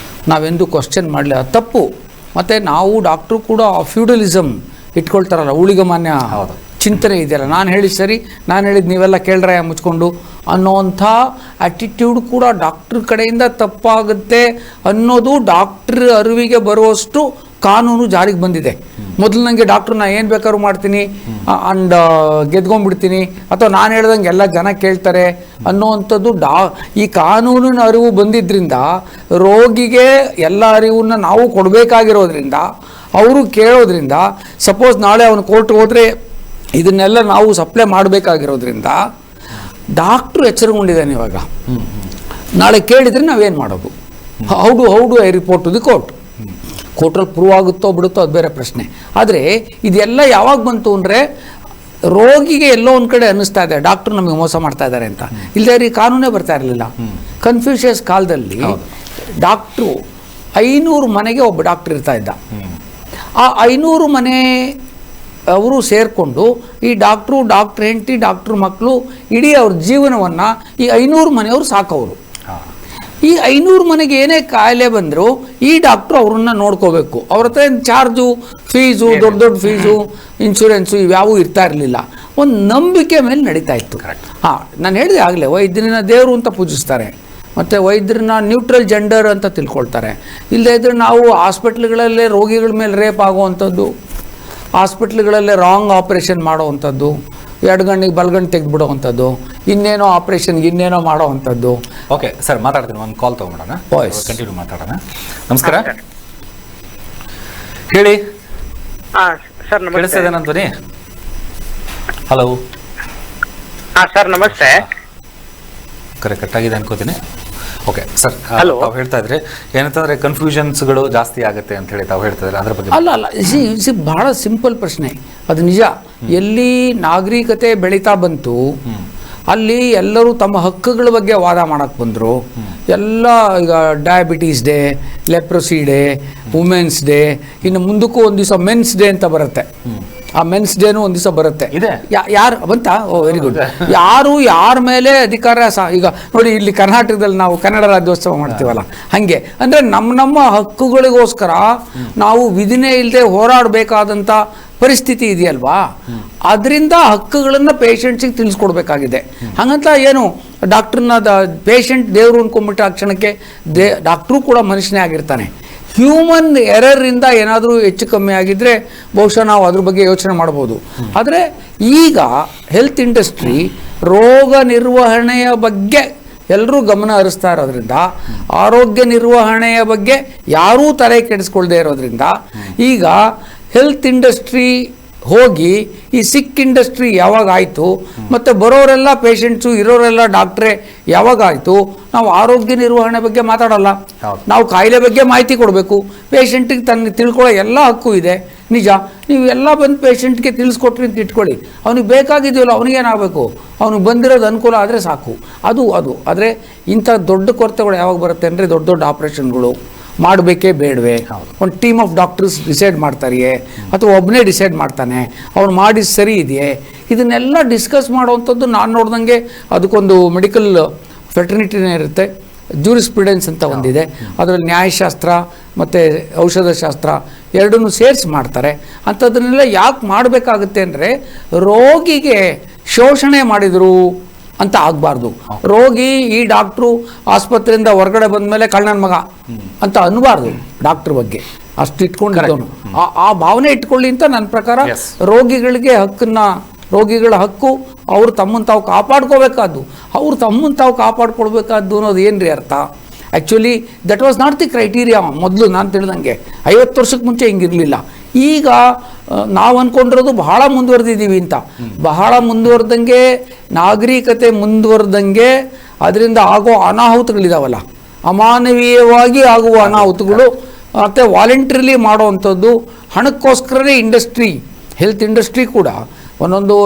ನಾವೆಂದು ಕ್ವಶನ್ ಮಾಡಲಿ, ಅದು ತಪ್ಪು. ಮತ್ತು ನಾವು ಡಾಕ್ಟ್ರು ಕೂಡ ಫ್ಯೂಡಲಿಸಮ್ ಇಟ್ಕೊಳ್ತಾರಲ್ಲ, ಊಳಿಗಮಾನ್ಯ ಚಿಂತನೆ ಇದೆಯಲ್ಲ, ನಾನು ಹೇಳಿದ ಸರಿ, ನಾನು ಹೇಳಿದ್ದು ನೀವೆಲ್ಲ ಕೇಳ್ರೆ ಮುಚ್ಕೊಂಡು ಅನ್ನೋವಂಥ ಆ್ಯಟಿಟ್ಯೂಡ್ ಕೂಡ ಡಾಕ್ಟ್ರ್ ಕಡೆಯಿಂದ ತಪ್ಪಾಗುತ್ತೆ ಅನ್ನೋದು ಡಾಕ್ಟ್ರ್ ಅರಿವಿಗೆ ಬರುವಷ್ಟು ಕಾನೂನು ಜಾರಿಗೆ ಬಂದಿದೆ. ಮೊದಲು ನನಗೆ ಡಾಕ್ಟ್ರು ನಾ ಏನು ಬೇಕಾದ್ರೂ ಮಾಡ್ತೀನಿ ಅಂಡ್ ಗೆದ್ಕೊಂಡ್ಬಿಡ್ತೀನಿ, ಅಥವಾ ನಾನು ಹೇಳ್ದಂಗೆ ಎಲ್ಲ ಜನ ಕೇಳ್ತಾರೆ ಅನ್ನೋವಂಥದ್ದು ಈ ಕಾನೂನಿನ ಅರಿವು ಬಂದಿದ್ದರಿಂದ ರೋಗಿಗೆ ಎಲ್ಲ ಅರಿವನ್ನು ನಾವು ಕೊಡಬೇಕಾಗಿರೋದ್ರಿಂದ, ಅವರು ಕೇಳೋದ್ರಿಂದ, ಸಪೋಸ್ ನಾಳೆ ಅವನು ಕೋರ್ಟ್ಗೆ ಹೋದರೆ ಇದನ್ನೆಲ್ಲ ನಾವು ಸಪ್ಲೈ ಮಾಡಬೇಕಾಗಿರೋದ್ರಿಂದ ಡಾಕ್ಟ್ರು ಎಚ್ಚರಗೊಂಡಿದ್ದಾನೆ. ಇವಾಗ ನಾಳೆ ಕೇಳಿದರೆ ನಾವೇನು ಮಾಡೋದು? How do I report to the court? ಕೋರ್ಟ್ರಲ್ಲಿ ಪ್ರೂವ್ ಆಗುತ್ತೋ ಬಿಡುತ್ತೋ ಅದು ಬೇರೆ ಪ್ರಶ್ನೆ. ಆದರೆ ಇದೆಲ್ಲ ಯಾವಾಗ ಬಂತು ಅಂದರೆ ರೋಗಿಗೆ ಎಲ್ಲೋ ಒಂದು ಕಡೆ ಅನ್ನಿಸ್ತಾ ಇದೆ ಡಾಕ್ಟ್ರು ನಮಗೆ ಮೋಸ ಮಾಡ್ತಾ ಇದ್ದಾರೆ ಅಂತ. ಇಲ್ಲದೇ ಈ ಕಾನೂನೇ ಬರ್ತಾ ಇರಲಿಲ್ಲ. ಕನ್ಫ್ಯೂಷಿಯಸ್ ಕಾಲದಲ್ಲಿ ಡಾಕ್ಟ್ರು 500 ಮನೆಗೆ ಒಬ್ಬ ಡಾಕ್ಟ್ರ್ ಇರ್ತಾ ಇದ್ದ. ಆ 500 ಮನೆ ಅವರು ಸೇರಿಕೊಂಡು ಈ ಡಾಕ್ಟ್ರ್ ಹೆಂಡತಿ, ಡಾಕ್ಟ್ರ್ ಮಕ್ಕಳು, ಇಡೀ ಅವ್ರ ಜೀವನವನ್ನು ಈ 500 ಮನೆಯವರು ಸಾಕೋರು. ಈ 500 ಮನೆಗೆ ಏನೇ ಕಾಯಿಲೆ ಬಂದರೂ ಈ ಡಾಕ್ಟ್ರು ಅವ್ರನ್ನ ನೋಡ್ಕೋಬೇಕು. ಅವ್ರ ಹತ್ರ ಚಾರ್ಜು, ಫೀಸು, ದೊಡ್ಡ ಫೀಸು, ಇನ್ಶೂರೆನ್ಸು ಇವ್ಯಾವೂ ಇರ್ತಾ ಇರಲಿಲ್ಲ. ಒಂದು ನಂಬಿಕೆ ಮೇಲೆ ನಡೀತಾ ಇತ್ತು. ನಾನು ಹೇಳಿದೆ ಆಗಲೇ, ವೈದ್ಯರನ್ನ ದೇವರು ಅಂತ ಪೂಜಿಸ್ತಾರೆ, ಮತ್ತು ವೈದ್ಯರನ್ನ ನ್ಯೂಟ್ರಲ್ ಜೆಂಡರ್ ಅಂತ ತಿಳ್ಕೊಳ್ತಾರೆ. ಇಲ್ಲದೇ ಇದ್ರೆ ನಾವು ಹಾಸ್ಪಿಟ್ಲ್ಗಳಲ್ಲೇ ರೋಗಿಗಳ ಮೇಲೆ ರೇಪ್ ಆಗೋವಂಥದ್ದು, ಹಾಸ್ಪಿಟ್ಲ್ಗಳಲ್ಲೇ ರಾಂಗ್ ಆಪ್ರೇಷನ್ ಮಾಡೋವಂಥದ್ದು, ಎಡಗಣ್ಣಿಗೆ ಬಲಗಣ್ಣು ತೆಗೆದುಬಿಡೋವಂಥದ್ದು, ಇನ್ನೇನೋ ಆಪ್ರೇಷನ್ಗೆ ಇನ್ನೇನೋ ಮಾಡೋವಂಥದ್ದು. ಓಕೆ ಸರ್, ಮಾತಾಡ್ತೀನಿ. ಒಂದು ಕಾಲ್ ತೊಗೊಂಬಿಡೋಣ, ಕಂಟಿನ್ಯೂ ಮಾತಾಡೋಣ. ನಮಸ್ಕಾರ, ಹೇಳಿ. ಸರ್ ಕೇಳಿಸ್ತಿದೆ ನನ್ನ ಧ್ವನಿ? ಹಲೋ. ಸರ್ ನಮಸ್ತೆ. ಕರೆಕ್ಟ್ ಆಗಿದೆ ಅನ್ಕೋತೀನಿ. ಓಕೆ ಸರ್, ತಾವು ಹೇಳ್ತಾ ಇದ್ರಿ ಏನಂತಂದ್ರೆ ಕನ್ಫ್ಯೂಷನ್ಸ್ಗಳು ಜಾಸ್ತಿ ಆಗುತ್ತೆ ಅಂತ ಹೇಳಿ ತಾವು ಹೇಳ್ತಾ ಇದ್ರಿ, ಅದ್ರ ಬಗ್ಗೆ. ಅಲ್ಲ ಬಹಳ ಸಿಂಪಲ್ ಪ್ರಶ್ನೆ, ಅದು ನಿಜ. ಎಲ್ಲಿ ನಾಗರಿಕತೆ ಬೆಳೀತಾ ಬಂತು ಅಲ್ಲಿ ಎಲ್ಲರೂ ತಮ್ಮ ಹಕ್ಕುಗಳ ಬಗ್ಗೆ ವಾದ ಮಾಡಕ್ಕೆ ಬಂದರು. ಎಲ್ಲ ಈಗ diabetes day, leprosy day, women's day, ಇನ್ನು ಮುಂದಕ್ಕೂ ಒಂದು ದಿವಸ ಮೆನ್ಸ್ ಡೇ ಅಂತ ಬರುತ್ತೆ. ಆ ಮೆನ್ಸ್ ಡೇನು ಒಂದು ದಿವಸ ಬರುತ್ತೆ. ಯಾರು ಬಂತ? ಓ ವೆರಿ ಗುಡ್. ಯಾರ ಮೇಲೆ ಅಧಿಕಾರ ಈಗ ನೋಡಿ, ಇಲ್ಲಿ ಕರ್ನಾಟಕದಲ್ಲಿ ನಾವು ಕನ್ನಡ ರಾಜ್ಯೋತ್ಸವ ಮಾಡ್ತೀವಲ್ಲ, ಹಾಗೆ ಅಂದರೆ ನಮ್ಮ ಹಕ್ಕುಗಳಿಗೋಸ್ಕರ ನಾವು ವಿಧಿನೇ ಇಲ್ಲದೆ ಹೋರಾಡಬೇಕಾದಂಥ ಪರಿಸ್ಥಿತಿ ಇದೆಯಲ್ವಾ? ಅದರಿಂದ ಹಕ್ಕುಗಳನ್ನು ಪೇಷಂಟ್ಸಿಗೆ ತಿಳಿಸ್ಕೊಡ್ಬೇಕಾಗಿದೆ. ಹಾಗಂತ ಏನು ಡಾಕ್ಟ್ರನ್ನ ಪೇಷಂಟ್ ದೇವರು ಅನ್ಕೊಂಡ್ಬಿಟ್ಟು ಆ ಕ್ಷಣಕ್ಕೆ ಡಾಕ್ಟ್ರು ಕೂಡ ಮನುಷ್ಯನೇ ಆಗಿರ್ತಾನೆ. ಹ್ಯೂಮನ್ ಎರರಿಂದ ಏನಾದರೂ ಹೆಚ್ಚು ಕಮ್ಮಿ ಆಗಿದ್ದರೆ ಬಹುಶಃ ನಾವು ಅದ್ರ ಬಗ್ಗೆ ಯೋಚನೆ ಮಾಡ್ಬೋದು. ಆದರೆ ಈಗ ಹೆಲ್ತ್ ಇಂಡಸ್ಟ್ರಿ ರೋಗ ನಿರ್ವಹಣೆಯ ಬಗ್ಗೆ ಎಲ್ಲರೂ ಗಮನ ಹರಿಸ್ತಾ ಇರೋದ್ರಿಂದ, ಆರೋಗ್ಯ ನಿರ್ವಹಣೆಯ ಬಗ್ಗೆ ಯಾರೂ ತಲೆ ಕೆಡಿಸ್ಕೊಳ್ದೇ ಇರೋದ್ರಿಂದ ಈಗ ಹೆಲ್ತ್ ಇಂಡಸ್ಟ್ರಿ ಹೋಗಿ ಈ ಸಿಕ್ ಇಂಡಸ್ಟ್ರಿ ಯಾವಾಗ ಆಯಿತು, ಮತ್ತು ಬರೋರೆಲ್ಲ ಪೇಷಂಟ್ಸು, ಇರೋರೆಲ್ಲ ಡಾಕ್ಟ್ರೇ ಯಾವಾಗ ಆಯಿತು, ನಾವು ಆರೋಗ್ಯ ನಿರ್ವಹಣೆ ಬಗ್ಗೆ ಮಾತಾಡೋಲ್ಲ. ನಾವು ಕಾಯಿಲೆ ಬಗ್ಗೆ ಮಾಹಿತಿ ಕೊಡಬೇಕು. ಪೇಷಂಟಿಗೆ ತನ್ನ ತಿಳ್ಕೊಳ್ಳೋ ಎಲ್ಲ ಹಕ್ಕು ಇದೆ, ನಿಜ. ನೀವು ಎಲ್ಲ ಬಂದು ಪೇಷಂಟ್ಗೆ ತಿಳಿಸ್ಕೊಟ್ರಿ ಅಂತ ಇಟ್ಕೊಳ್ಳಿ, ಅವ್ನಿಗೆ ಬೇಕಾಗಿದೆಯಲ್ಲ, ಅವನಿಗೇನಾಗಬೇಕು, ಅವ್ನಿಗೆ ಬಂದಿರೋದು ಅನುಕೂಲ ಆದರೆ ಸಾಕು. ಅದು ಆದರೆ ಇಂಥ ದೊಡ್ಡ ಕೊರತೆಗಳು ಯಾವಾಗ ಬರುತ್ತೆ ಅಂದರೆ ದೊಡ್ಡ ಆಪ್ರೇಷನ್ಗಳು ಮಾಡಬೇಕೇ ಬೇಡವೆ, ಒಂದು ಟೀಮ್ ಆಫ್ ಡಾಕ್ಟರ್ಸ್ ಡಿಸೈಡ್ ಮಾಡ್ತಾರೆಯೇ ಅಥವಾ ಒಬ್ಬನೇ ಡಿಸೈಡ್ ಮಾಡ್ತಾನೆ, ಅವ್ನು ಮಾಡಿ ಸರಿ ಇದೆಯೇ, ಇದನ್ನೆಲ್ಲ ಡಿಸ್ಕಸ್ ಮಾಡೋವಂಥದ್ದು ನಾನು ನೋಡ್ದಂಗೆ ಅದಕ್ಕೊಂದು ಮೆಡಿಕಲ್ ಫೆಟರ್ನಿಟಿನೇ ಇರುತ್ತೆ. ಜೂರಿಸ್ಪ್ರುಡೆನ್ಸ್ ಅಂತ ಒಂದಿದೆ, ಅದರಲ್ಲಿ ನ್ಯಾಯಶಾಸ್ತ್ರ ಮತ್ತು ಔಷಧಶಾಸ್ತ್ರ ಎರಡನ್ನೂ ಸೇರಿಸಿ ಮಾಡ್ತಾರೆ. ಅಂಥದ್ದನ್ನೆಲ್ಲ ಯಾಕೆ ಮಾಡಬೇಕಾಗುತ್ತೆ ಅಂದರೆ ರೋಗಿಗೆ ಶೋಷಣೆ ಮಾಡಿದರು ಅಂತ ಆಗಬಾರ್ದು. ರೋಗಿ ಈ ಡಾಕ್ಟ್ರು ಆಸ್ಪತ್ರೆಯಿಂದ ಹೊರಗಡೆ ಬಂದಮೇಲೆ ಕಳ್ಳನ ಮಗ ಅಂತ ಅನ್ನಬಾರ್ದು ಡಾಕ್ಟ್ರ್ ಬಗ್ಗೆ. ಅಷ್ಟು ಇಟ್ಕೊಂಡಿದ್ದವನು ಆ ಭಾವನೆ ಇಟ್ಕೊಳ್ಳಿ ಅಂತ ನನ್ನ ಪ್ರಕಾರ. ರೋಗಿಗಳಿಗೆ ರೋಗಿಗಳ ಹಕ್ಕು ಅವ್ರು ತಮ್ಮನ್ನು ತಾವು ಕಾಪಾಡ್ಕೋಬೇಕಾದ್ದು, ಅವ್ರು ತಮ್ಮನ್ನು ತಾವು ಕಾಪಾಡ್ಕೊಳ್ಬೇಕಾದ್ದು ಅನ್ನೋದು ಏನ್ರಿ ಅರ್ಥ? Actually that was not the criteria. ಮೊದಲು ನಾನು ತಿಳಿದಂಗೆ 50 ವರ್ಷಕ್ಕೆ ಮುಂಚೆ ಹಿಂಗಿರಲಿಲ್ಲ. ಈಗ ನಾವು ಅಂದ್ಕೊಂಡಿರೋದು ಬಹಳ ಮುಂದುವರೆದಿದ್ದೀವಿ ಅಂತ. ಬಹಳ ಮುಂದುವರೆದಂಗೆ, ನಾಗರಿಕತೆ ಮುಂದುವರೆದಂಗೆ ಅದರಿಂದ ಆಗೋ ಅನಾಹುತಗಳಿದಾವಲ್ಲ, ಅಮಾನವೀಯವಾಗಿ ಆಗುವ ಅನಾಹುತಗಳು, ಮತ್ತು ವಾಲಂಟ್ರಿಲಿ ಮಾಡೋವಂಥದ್ದು, ಹಣಕ್ಕೋಸ್ಕರನೇ ಇಂಡಸ್ಟ್ರಿ, ಹೆಲ್ತ್ ಇಂಡಸ್ಟ್ರಿ ಕೂಡ ಒಂದೊಂದು.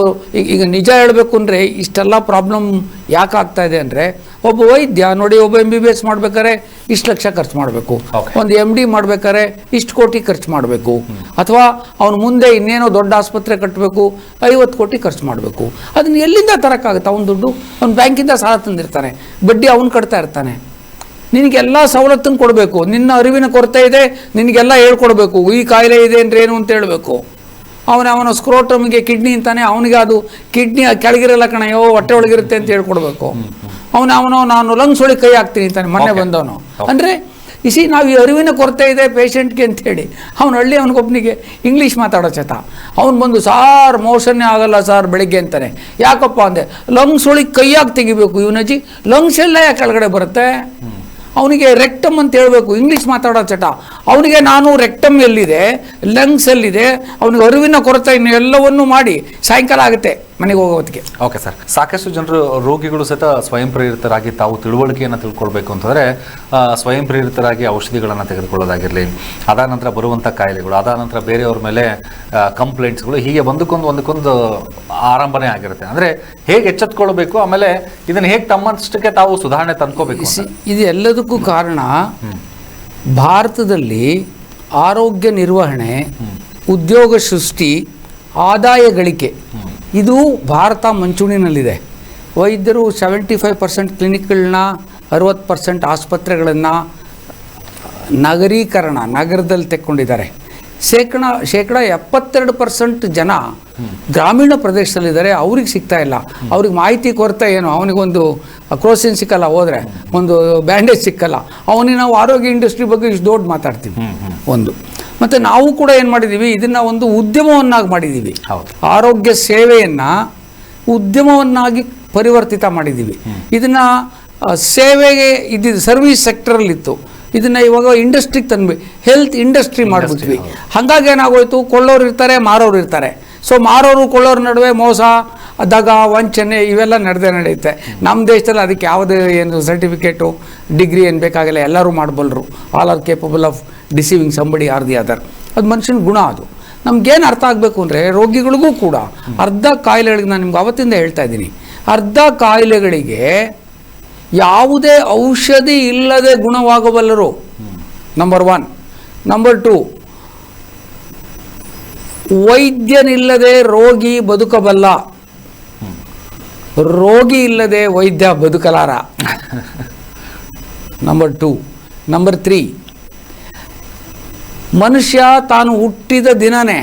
ಈಗ ನಿಜ ಹೇಳಬೇಕು ಅಂದರೆ ಇಷ್ಟೆಲ್ಲ ಪ್ರಾಬ್ಲಮ್ ಯಾಕೆ ಆಗ್ತಾ ಇದೆ ಅಂದರೆ, ಒಬ್ಬ ವೈದ್ಯ ನೋಡಿ, ಒಬ್ಬ MBBS ಮಾಡ್ಬೇಕಾದ್ರೆ ಇಷ್ಟು ಲಕ್ಷ ಖರ್ಚು ಮಾಡಬೇಕು, ಒಂದು MD ಮಾಡ್ಬೇಕಾದ್ರೆ ಇಷ್ಟು ಕೋಟಿ ಖರ್ಚು ಮಾಡಬೇಕು, ಅಥವಾ ಅವನು ಮುಂದೆ ಇನ್ನೇನೋ ದೊಡ್ಡ ಆಸ್ಪತ್ರೆ ಕಟ್ಟಬೇಕು 50 ಕೋಟಿ ಖರ್ಚು ಮಾಡಬೇಕು. ಅದನ್ನ ಎಲ್ಲಿಂದ ತರೋಕ್ಕಾಗುತ್ತೆ? ಅವನ ದುಡ್ಡು ಅವ್ನು ಬ್ಯಾಂಕಿಂದ ಸಾಲ ತಂದಿರ್ತಾನೆ, ಬಡ್ಡಿ ಅವನು ಕಟ್ತಾ ಇರ್ತಾನೆ. ನಿನಗೆಲ್ಲ ಸವಲತ್ತನ್ನು ಕೊಡಬೇಕು, ನಿನ್ನ ಅರಿವಿನ ಕೊರತೆ ಇದೆ, ನಿನಗೆಲ್ಲ ಹೇಳ್ಕೊಡ್ಬೇಕು, ಈ ಕಾಯಿಲೆ ಇದೆ ಅಂದರೆ ಏನು ಅಂತ ಹೇಳಬೇಕು. ಅವನ ಸ್ಕ್ರೋಟಮ್ಗೆ ಕಿಡ್ನಿ ಅಂತಾನೆ, ಅವನಿಗೆ ಅದು ಕಿಡ್ನಿ ಕೆಳಗಿರಲ್ಲ ಕಣಯ್ಯೋ, ಹೊಟ್ಟೆ ಒಳಗಿರುತ್ತೆ ಅಂತ ಹೇಳ್ಕೊಡ್ಬೇಕು. ನಾನು ಲಂಗ್ಸ್ ಒಳಗೆ ಕೈ ಹಾಕ್ತೀನಿ ಅಂತಾನೆ ಮೊನ್ನೆ ಬಂದವನು. ಅಂದರೆ ಇಸಿ ನಾವು ಈ ಅರಿವಿನ ಕೊರತೆ ಇದೆ ಪೇಷಂಟ್ಗೆ ಅಂತೇಳಿ ಅವ್ನು ಹಳ್ಳಿ ಅವನಿಗೊಬ್ಬನಿಗೆ ಇಂಗ್ಲೀಷ್ ಮಾತಾಡೋ ಚಟ ಅವ್ನು ಬಂದು ಸಾರ್ ಮೋಷನ್ನೇ ಆಗಲ್ಲ ಸಾರ್ ಬೆಳಿಗ್ಗೆ ಅಂತಾನೆ. ಯಾಕಪ್ಪ ಅಂದೆ, ಲಂಗ್ಸ್ ಒಳಗೆ ಕೈಯಾಗಿ ತೆಗಿಬೇಕು ಇವನಜ್ಜಿ, ಲಂಗ್ಸ್ ಎಲ್ಲ ಯಾಕೆ ಕೆಳಗಡೆ ಬರುತ್ತೆ? ಅವನಿಗೆ ರೆಕ್ಟಮ್ ಅಂತ ಹೇಳಬೇಕು, ಇಂಗ್ಲೀಷ್ ಮಾತಾಡೋ ಚಟ ಅವನಿಗೆ. ನಾನು ರೆಕ್ಟಮ್ ಎಲ್ಲಿದೆ, ಲಂಗ್ಸ್ ಎಲ್ಲಿದೆ, ಅವನಿಗೆ ಅರಿವಿನ ಕೊರತೆ ಇನ್ನು ಎಲ್ಲವನ್ನೂ ಮಾಡಿ ಸಾಯಂಕಾಲ ಆಗುತ್ತೆ ಮನೆಗೆ ಹೋಗೋ ಹೊತ್ತಿಗೆ. ಓಕೆ ಸರ್, ಸಾಕಷ್ಟು ಜನರು ರೋಗಿಗಳು ಸಹಿತ ಸ್ವಯಂ ಪ್ರೇರಿತರಾಗಿ ತಾವು ತಿಳುವಳಿಕೆಯನ್ನು ತಿಳ್ಕೊಳ್ಬೇಕು ಅಂತಂದರೆ ಸ್ವಯಂ ಪ್ರೇರಿತರಾಗಿ ಔಷಧಿಗಳನ್ನು ತೆಗೆದುಕೊಳ್ಳೋದಾಗಿರಲಿ, ಅದಾದ ನಂತರ ಬರುವಂಥ ಕಾಯಿಲೆಗಳು, ಅದಾದ ನಂತರ ಬೇರೆಯವ್ರ ಮೇಲೆ ಕಂಪ್ಲೇಂಟ್ಸ್ಗಳು, ಹೀಗೆ ಒಂದಕ್ಕೊಂದು ಆರಂಭನೆ ಆಗಿರುತ್ತೆ. ಅಂದರೆ ಹೇಗೆ ಎಚ್ಚೆತ್ಕೊಳ್ಬೇಕು, ಆಮೇಲೆ ಇದನ್ನು ಹೇಗೆ ತಮ್ಮಷ್ಟಕ್ಕೆ ತಾವು ಸುಧಾರಣೆ ತಂದ್ಕೋಬೇಕು? ಇದು ಎಲ್ಲದಕ್ಕೂ ಕಾರಣ ಭಾರತದಲ್ಲಿ ಆರೋಗ್ಯ ನಿರ್ವಹಣೆ, ಉದ್ಯೋಗ ಸೃಷ್ಟಿ, ಆದಾಯ ಗಳಿಕೆ, ಇದು ಭಾರತ ಮುಂಚೂಣಿನಲ್ಲಿದೆ. ವೈದ್ಯರು 75% ಕ್ಲಿನಿಕ್ಗಳನ್ನ, 60% ಆಸ್ಪತ್ರೆಗಳನ್ನು ನಗರೀಕರಣ ನಗರದಲ್ಲಿ ತೆಕ್ಕೊಂಡಿದ್ದಾರೆ. ಶೇಕಡ 72% ಜನ ಗ್ರಾಮೀಣ ಪ್ರದೇಶದಲ್ಲಿದ್ದಾರೆ, ಅವ್ರಿಗೆ ಸಿಗ್ತಾ ಇಲ್ಲ. ಅವ್ರಿಗೆ ಮಾಹಿತಿ ಕೊರತೆ ಏನು, ಅವನಿಗೊಂದು ಕ್ರೋಸಿನ್ ಸಿಕ್ಕಲ್ಲ, ಹೋದರೆ ಒಂದು ಬ್ಯಾಂಡೇಜ್ ಸಿಕ್ಕಲ್ಲ, ಅವನಿಗೆ ನಾವು ಆರೋಗ್ಯ ಇಂಡಸ್ಟ್ರಿ ಬಗ್ಗೆ ಇಷ್ಟು ದೊಡ್ಡ ಮಾತಾಡ್ತೀವಿ ಒಂದು. ಮತ್ತು ನಾವು ಕೂಡ ಏನು ಮಾಡಿದ್ದೀವಿ, ಇದನ್ನು ಒಂದು ಉದ್ಯಮವನ್ನಾಗಿ ಮಾಡಿದ್ದೀವಿ. ಆರೋಗ್ಯ ಸೇವೆಯನ್ನು ಉದ್ಯಮವನ್ನಾಗಿ ಪರಿವರ್ತಿತ ಮಾಡಿದ್ದೀವಿ. ಇದನ್ನು ಸೇವೆಗೆ ಇದ್ದಿದ್ದು ಸರ್ವಿಸ್ ಸೆಕ್ಟರಲ್ಲಿತ್ತು, ಇದನ್ನು ಇವಾಗ ಇಂಡಸ್ಟ್ರಿಗೆ ತಂದ್ವಿ, ಹೆಲ್ತ್ ಇಂಡಸ್ಟ್ರಿ ಮಾಡಿಬಿಟ್ವಿ. ಹಾಗಾಗಿ ಏನಾಗೋಯ್ತು, ಕೊಳ್ಳೋರು ಇರ್ತಾರೆ, ಮಾರೋರು ಇರ್ತಾರೆ. ಸೊ ಮಾರೋರು ಕೊಳ್ಳೋರ ನಡುವೆ ಮೋಸ, ದಗ, ವಂಚನೆ ಇವೆಲ್ಲ ನಡೆಯುತ್ತೆ. ನಮ್ಮ ದೇಶದಲ್ಲಿ ಅದಕ್ಕೆ ಯಾವುದೇ ಏನು ಸರ್ಟಿಫಿಕೇಟು, ಡಿಗ್ರಿ ಏನು ಬೇಕಾಗಿಲ್ಲ, ಎಲ್ಲರೂ ಮಾಡಬಲ್ಲರು. All are capable of deceiving somebody or the other. ಅದು ಮನುಷ್ಯನ ಗುಣ. ಅದು ನಮಗೇನು ಅರ್ಥ ಆಗಬೇಕು ಅಂದರೆ, ರೋಗಿಗಳಿಗೂ ಕೂಡ ಅರ್ಧ ಕಾಯಿಲೆಗಳಿಗೆ, ನಾನು ನಿಮ್ಗೆ ಅವತ್ತಿಂದ ಹೇಳ್ತಾ ಇದ್ದೀನಿ, ಅರ್ಧ ಕಾಯಿಲೆಗಳಿಗೆ ಯಾವುದೇ ಔಷಧಿ ಇಲ್ಲದೆ ಗುಣವಾಗಬಲ್ಲರು, ನಂಬರ್ 1. ನಂಬರ್ 2, ವೈದ್ಯನಿಲ್ಲದೆ ರೋಗಿ ಬದುಕಬಲ್ಲ, ರೋಗಿ ಇಲ್ಲದೆ ವೈದ್ಯ ಬದುಕಲಾರ. ನಂಬರ್ 2. ನಂಬರ್ 3, ಮನುಷ್ಯ ತಾನು ಹುಟ್ಟಿದ ದಿನನೇ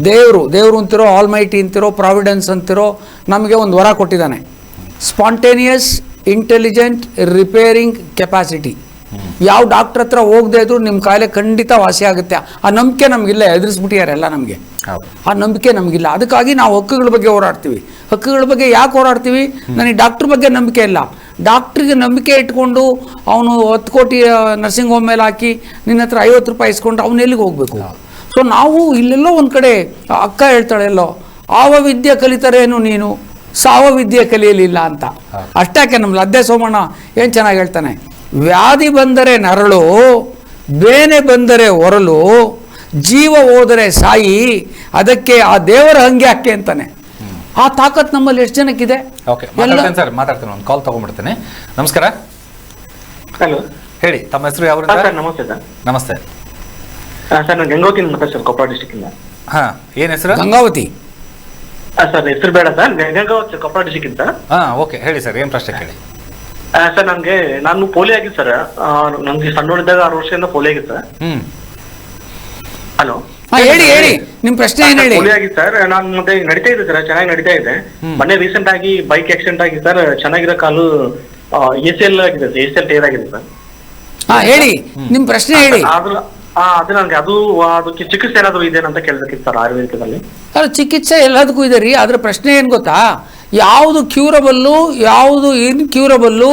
ದೇವರು ಅಂತಿರೋ, ಆಲ್ಮೈಟಿ ಅಂತಿರೋ, ಪ್ರಾವಿಡೆನ್ಸ್ ಅಂತಿರೋ, ನಮಗೆ ಒಂದು ವರ ಕೊಟ್ಟಿದ್ದಾನೆ, ಸ್ಪಾಂಟೇನಿಯಸ್ ಇಂಟೆಲಿಜೆಂಟ್ ರಿಪೇರಿಂಗ್ ಕೆಪಾಸಿಟಿ. ಯಾವ ಡಾಕ್ಟ್ರ್ ಹತ್ರ ಹೋಗದೆ ಇದ್ರು ನಿಮ್ಮ ಕಾಯಿಲೆ ಖಂಡಿತ ವಾಸಿ ಆಗುತ್ತೆ. ಆ ನಂಬಿಕೆ ನಮಗಿಲ್ಲ, ಎದುರಿಸ್ಬಿಟ್ಟಿಯಾರೆಲ್ಲ ನಮಗೆ. ಆ ನಂಬಿಕೆ ನಮಗಿಲ್ಲ. ಅದಕ್ಕಾಗಿ ನಾವು ಹಕ್ಕುಗಳ ಬಗ್ಗೆ ಹೋರಾಡ್ತೀವಿ. ಹಕ್ಕುಗಳ ಬಗ್ಗೆ ಯಾಕೆ ಹೋರಾಡ್ತೀವಿ? ನನಗೆ ಡಾಕ್ಟ್ರ್ ಬಗ್ಗೆ ನಂಬಿಕೆ ಇಲ್ಲ. ಡಾಕ್ಟ್ರಿಗೆ ನಂಬಿಕೆ ಇಟ್ಕೊಂಡು ಅವನು 10 ಕೋಟಿ ನರ್ಸಿಂಗ್ ಹೋಮ್ ಮೇಲೆ ಹಾಕಿ ನಿನ್ನ ಹತ್ರ 50 ರೂಪಾಯಿ ಇಸ್ಕೊಂಡು ಅವನು ಎಲ್ಲಿಗೆ ಹೋಗಬೇಕು? ಸೊ ನಾವು ಇಲ್ಲೆಲ್ಲೋ ಒಂದು ಕಡೆ ಅಕ್ಕ ಹೇಳ್ತಾಳೆ, ಎಲ್ಲೋ ಆವ ವಿದ್ಯೆ ಕಲಿತಾರೇನು ನೀನು, ಸಾವ ವಿದ್ಯೆ ಕಲಿಯಲಿಲ್ಲ ಅಂತ. ಅಷ್ಟಾಕೆ ನಮ್ಮ ಲದ್ದೆ ಸೋಮಣ್ಣ ಏನು ಚೆನ್ನಾಗಿ ಹೇಳ್ತಾನೆ, ವ್ಯಾಧಿ ಬಂದರೆ ನರಳು, ಬೇನೆ ಬಂದರೆ ಒರಲು, ಜೀವ ಹೋದರೆ ಸಾಯಿ, ಅದಕ್ಕೆ ಆ ದೇವರ ಹಂಗೆ ಹಾಕಿ ಅಂತಾನೆ. ಆ ತಾಕತ್ ನಮ್ಮಲ್ಲಿ ಎಷ್ಟು ಜನಕ್ಕಿದೆ? ಸರ್ ಮಾತಾಡ್ತೀನಿ, ಒಂದು ಕಾಲ್ ತಗೊಂಡ್ಬಿಡ್ತೇನೆ. ನಮಸ್ಕಾರ. ಹಲೋ, ಹೇಳಿ, ತಮ್ಮ ಹೆಸರು ಯಾವ? ಸರ್ ನಮಸ್ತೆ ಸರ್. ನಮಸ್ತೆ ಸರ್, ನಾನು ಗಂಗಾವತಿ ಸರ್, ಕೊಪ್ಪಳ ಡಿಸ್ಟಿಕ್ ಇಂದ. ಹಾ, ಏನ್ ಹೆಸರು? ಗಂಗಾವತಿ. ಸರ್ ಹೆಸರು ಬೇಡ ಸರ್, ಗಂಗಾವತಿ ಕೊಪ್ಪಳ ಡಿಸ್ಟಿಕ್ ಇಂದ. ಹಾ, ಓಕೆ, ಹೇಳಿ ಸರ್, ಏನ್ ಪ್ರಶ್ನೆ ಕೇಳಿ. ಸರ್ ನಾನು ಪೋಲಿಯೋ ಆಗಿದ್ದು ಸರ್, ನಮ್ಗೆ ಸಣ್ಣೋಳಿದ್ದಾಗ 6 ವರ್ಷದಿಂದ ಪೋಲಿಯೋ ಆಗಿತ್ತು ಸರ್. ಹಲೋ, ಹೇಳಿ ನಿಮ್ ಪ್ರಶ್ನೆ ಏನ್ ಹೇಳಿ. ಪೋಲಿಯೋ ಆಗಿತ್ತು ಸರ್, ನಾನು ಮತ್ತೆ ನಡೀತಾ ಇದೆ ಸರ್, ಚೆನ್ನಾಗಿ ನಡೀತಾ ಇದೆ. ಮೊನ್ನೆ ರೀಸೆಂಟ್ ಆಗಿ ಬೈಕ್ ಆಕ್ಸಿಡೆಂಟ್ ಆಗಿ ಸರ್, ಚೆನ್ನಾಗಿರೋ ಕಾಲು ACL ಆಗಿದೆ ಸರ್, ACL ಟೇರ್ ಆಗಿದೆ ಸರ್. ಹೇಳಿ ನಿಮ್ ಪ್ರಶ್ನೆ ಹೇಳಿ. ಅದು ನನಗೆ ಅದಕ್ಕೆ ಚಿಕಿತ್ಸೆ ಏನಾದ್ರು ಇದೇನಂತ ಕೇಳ್ಬೇಕಿತ್ತು ಸರ್ ಆಯುರ್ವೇದಿಕದಲ್ಲಿ. ಚಿಕಿತ್ಸೆ ಎಲ್ಲದಕ್ಕೂ ಇದೆ ರೀ. ಆದ್ರೆ ಪ್ರಶ್ನೆ ಏನ್ ಗೊತ್ತಾ, ಯಾವುದು ಕ್ಯೂರಬಲ್ಲು, ಯಾವುದು ಇನ್ಕ್ಯೂರಬಲ್ಲು,